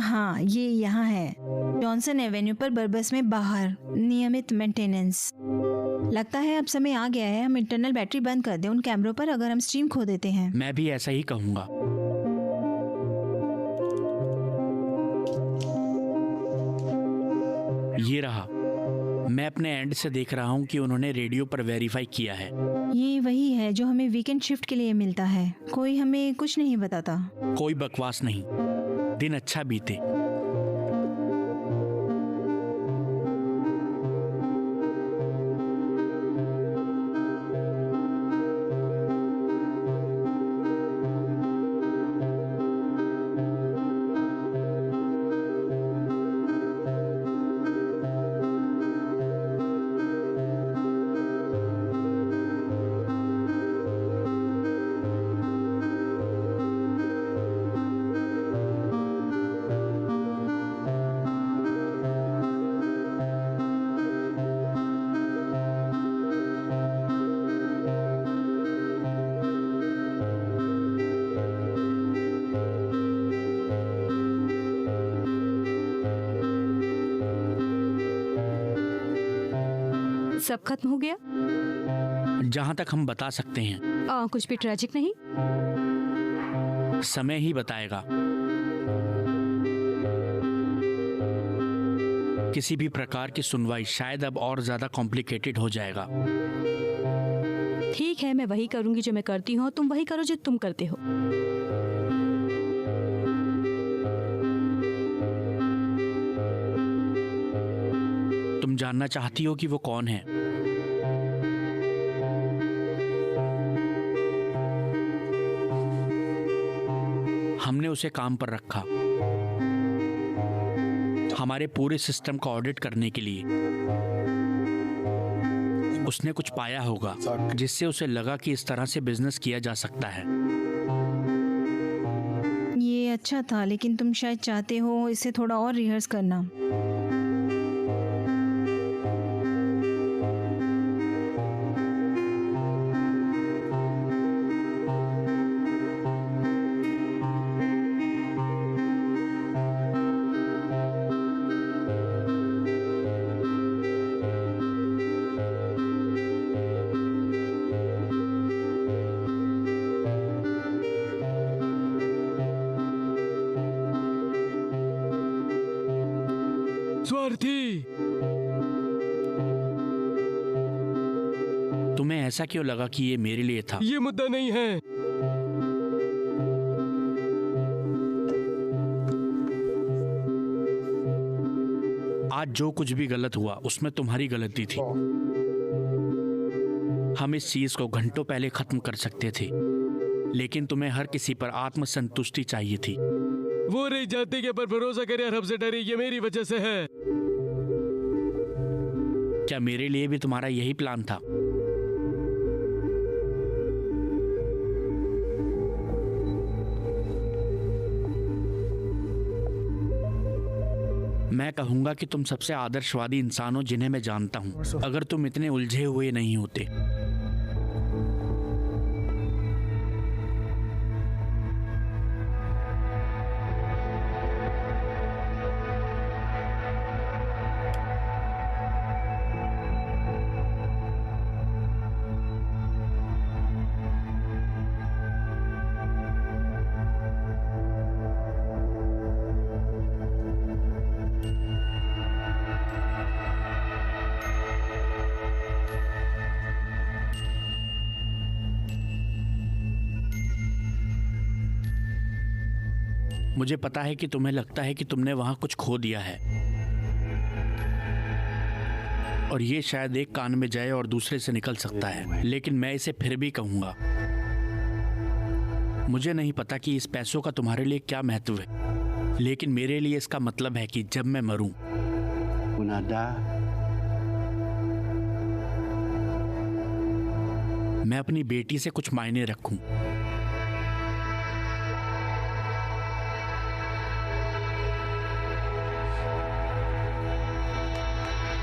हाँ, ये यहाँ है, जॉनसन एवेन्यू पर बर्बस में बाहर, नियमित मेंटेनेंस। लगता है अब समय आ गया है हम इंटरनल बैटरी बंद कर दें उन कैमरों पर, अगर हम स्ट्रीम खो देते हैं। मैं भी ऐसा ही कहूँगा। ये रहा, मैं अपने एंड से देख रहा हूँ कि उन्होंने रेडियो पर वेरीफाई किया है। ये वही है जो हमें वीकेंड शिफ्ट के लिए मिलता है। कोई हमें कुछ नहीं बताता। कोई बकवास नहीं, दिन अच्छा बीते। सब खत्म हो गया? जहाँ तक हम बता सकते हैं। कुछ भी ट्रेजिक नहीं? समय ही बताएगा। किसी भी प्रकार की सुनवाई शायद अब और ज्यादा कॉम्प्लिकेटेड हो जाएगा। ठीक है, मैं वही करूंगी जो मैं करती हूँ, तुम वही करो जो तुम करते हो। तुम जानना चाहती हो कि वो कौन है? हमने उसे काम पर रखा हमारे पूरे सिस्टम का ऑडिट करने के लिए। उसने कुछ पाया होगा जिससे उसे लगा कि इस तरह से बिजनेस किया जा सकता है। ये अच्छा था, लेकिन तुम शायद चाहते हो इसे थोड़ा और रिहर्स करना। स्वार्थी, तुम्हें ऐसा क्यों लगा कि ये मेरे लिए था? ये मुद्दा नहीं है। आज जो कुछ भी गलत हुआ उसमें तुम्हारी गलती थी। हम इस चीज को घंटों पहले खत्म कर सकते थे, लेकिन तुम्हें हर किसी पर आत्मसंतुष्टि चाहिए थी। वो रही जाति के पर भरोसा करे और हमसे डरी, ये मेरी वजह से है। क्या मेरे लिए भी तुम्हारा यही प्लान था? मैं कहूंगा कि तुम सबसे आदर्शवादी इंसान हो जिन्हें मैं जानता हूं। अगर तुम इतने उलझे हुए नहीं होते। मुझे पता है कि तुम्हें लगता है कि तुमने वहां कुछ खो दिया है, और ये शायद एक कान में जाए और दूसरे से निकल सकता है, लेकिन मैं इसे फिर भी कहूंगा। मुझे नहीं पता कि इस पैसों का तुम्हारे लिए क्या महत्व है, लेकिन मेरे लिए इसका मतलब है कि जब मैं मरूं, मैं अपनी बेटी से कुछ मायने रखूं।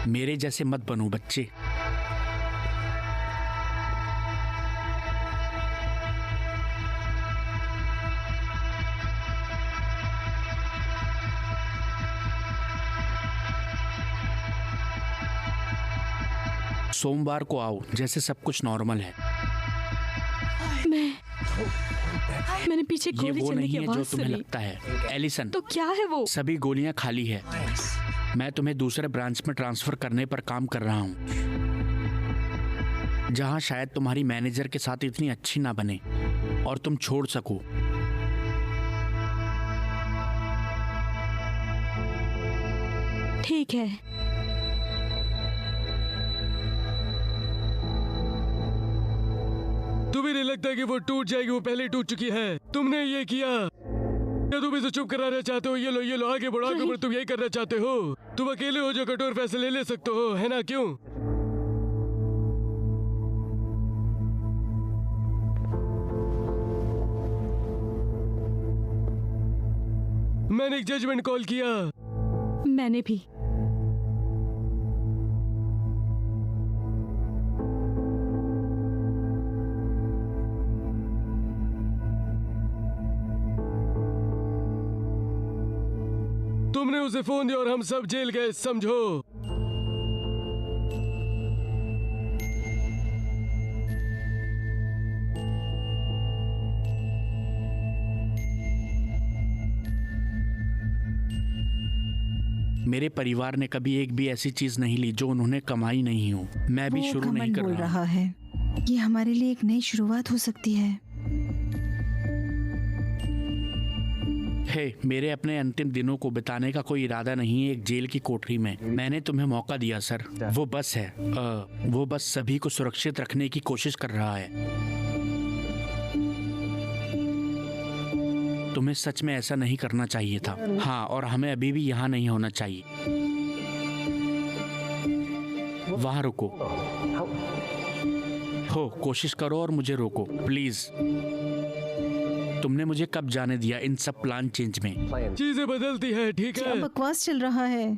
मेरे जैसे मत बनो बच्चे। सोमवार को आओ, जैसे सब कुछ नॉर्मल है। मैंने पीछे ये गोली वो चलने नहीं की है जो आवाज तुम्हें सुनी। लगता है, एलिसन। तो क्या है वो? सभी गोलियां खाली है। मैं तुम्हें दूसरे ब्रांच में ट्रांसफर करने पर काम कर रहा हूँ, जहाँ शायद तुम्हारी मैनेजर के साथ इतनी अच्छी ना बने और तुम छोड़ सको। ठीक है। तुम्हें नहीं लगता कि वो टूट जाएगी? वो पहले टूट चुकी है। तुमने ये किया, क्या तुम इसे चुप कराना चाहते हो? ये लो आगे बढ़ो, आगे बढ़ो। तुम यही करना चाहते हो? तुम अकेले हो जो कठोर फैसले ले सकते हो, है ना? क्यों? मैंने एक जजमेंट कॉल किया। मैंने भी। तुमने उसे फोन दिया और हम सब जेल गए, समझो। मेरे परिवार ने कभी एक भी ऐसी चीज नहीं ली जो उन्होंने कमाई नहीं हो। मैं भी वो शुरू नहीं घमंड कर बोल रहा रहा है। ये हमारे लिए एक नई शुरुआत हो सकती है। हे, मेरे अपने अंतिम दिनों को बिताने का कोई इरादा नहीं है एक जेल की कोठरी में। मैंने तुम्हें मौका दिया सर। वो बस है, वो बस सभी को सुरक्षित रखने की कोशिश कर रहा है। तुम्हें सच में ऐसा नहीं करना चाहिए था। हाँ, और हमें अभी भी यहाँ नहीं होना चाहिए। वहाँ रुको। हो, कोशिश करो और मुझे रोको प्लीज। तुमने मुझे कब जाने दिया इन सब प्लान चेंज में? चीजें बदलती है, ठीक क्या है? बकवास चल रहा है?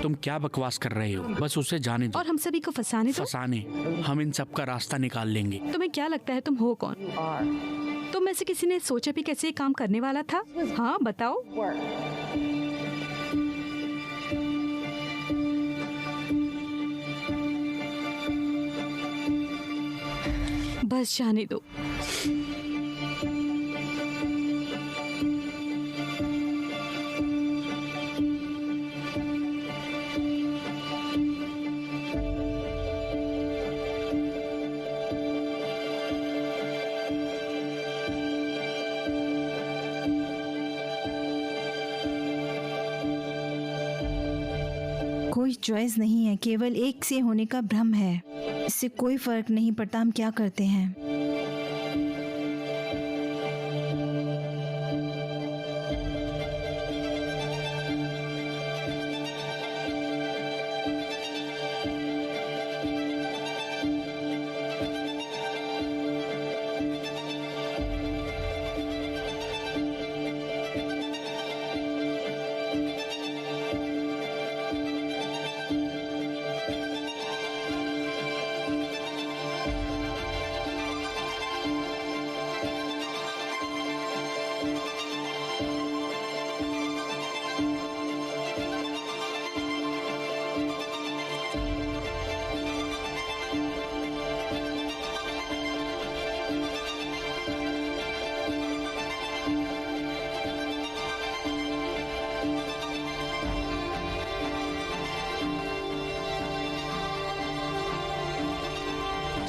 तुम क्या बकवास कर रहे हो? बस उसे जाने दो। और हम सभी को फंसाने दो। फंसाने? हम इन सब का रास्ता निकाल लेंगे। तुम्हें क्या लगता है तुम हो कौन? तुम में से किसी ने सोचा भी कैसे ये काम करने वाला था? हाँ बताओ। बस जाने दो। कोई चॉइस नहीं है, केवल एक से होने का भ्रम है। इससे कोई फर्क नहीं पड़ता हम क्या करते हैं।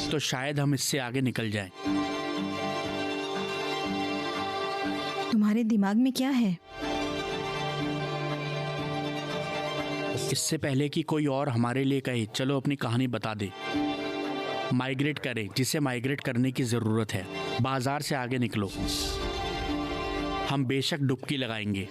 तो शायद हम इससे आगे निकल जाएं। तुम्हारे दिमाग में क्या है? इससे पहले कि कोई और हमारे लिए कहे, चलो अपनी कहानी बता दे। माइग्रेट करें जिसे माइग्रेट करने की ज़रूरत है। बाजार से आगे निकलो। हम बेशक डुबकी लगाएंगे।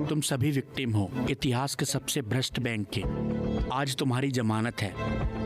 तुम सभी विक्टिम हो इतिहास के सबसे भ्रष्ट बैंक के। आज तुम्हारी जमानत है।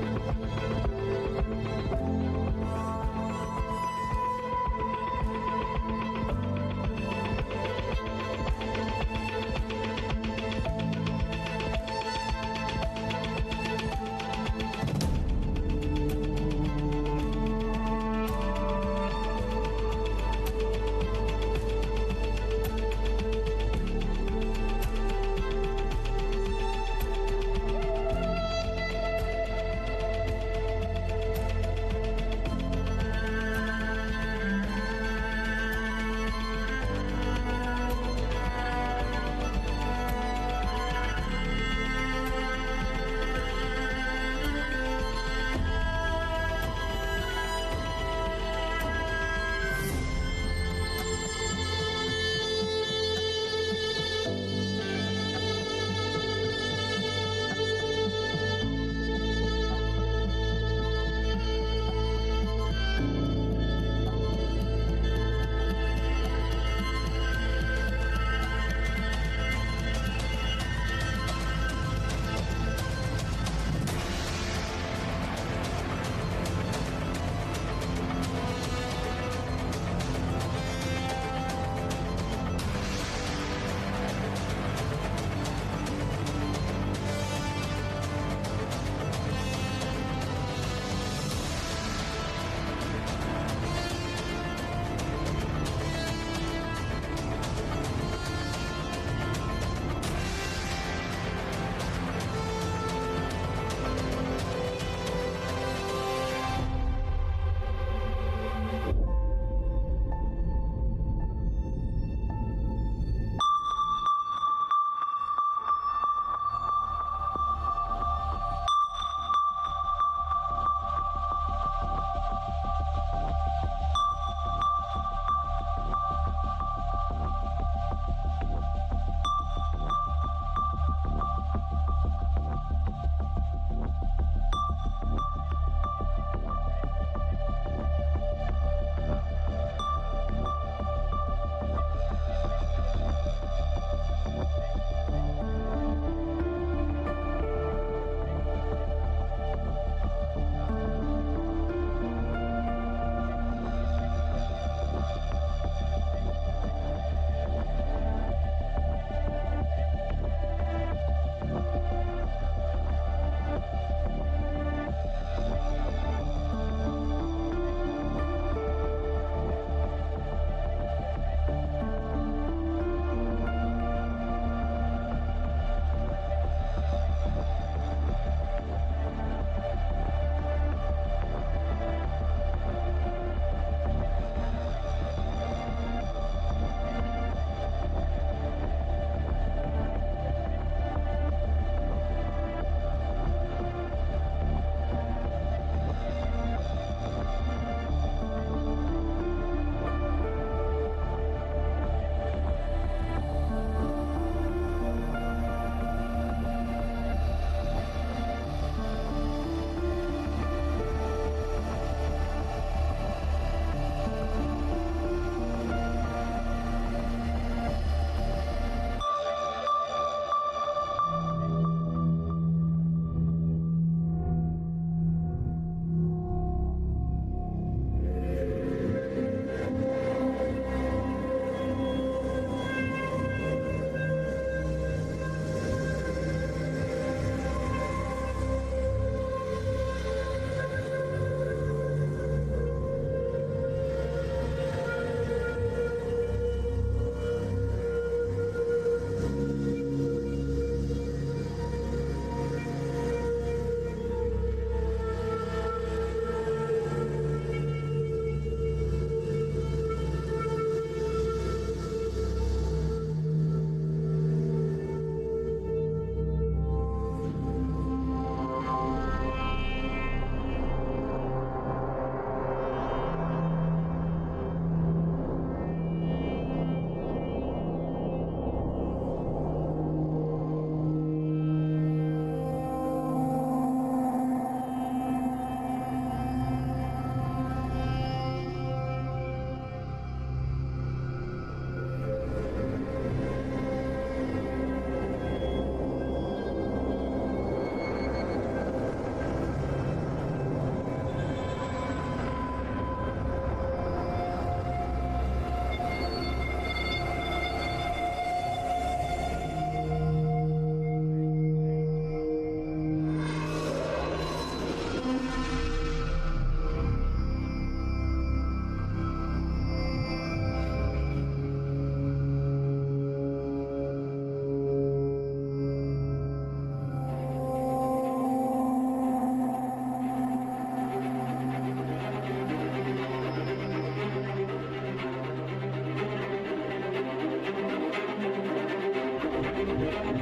हूँ।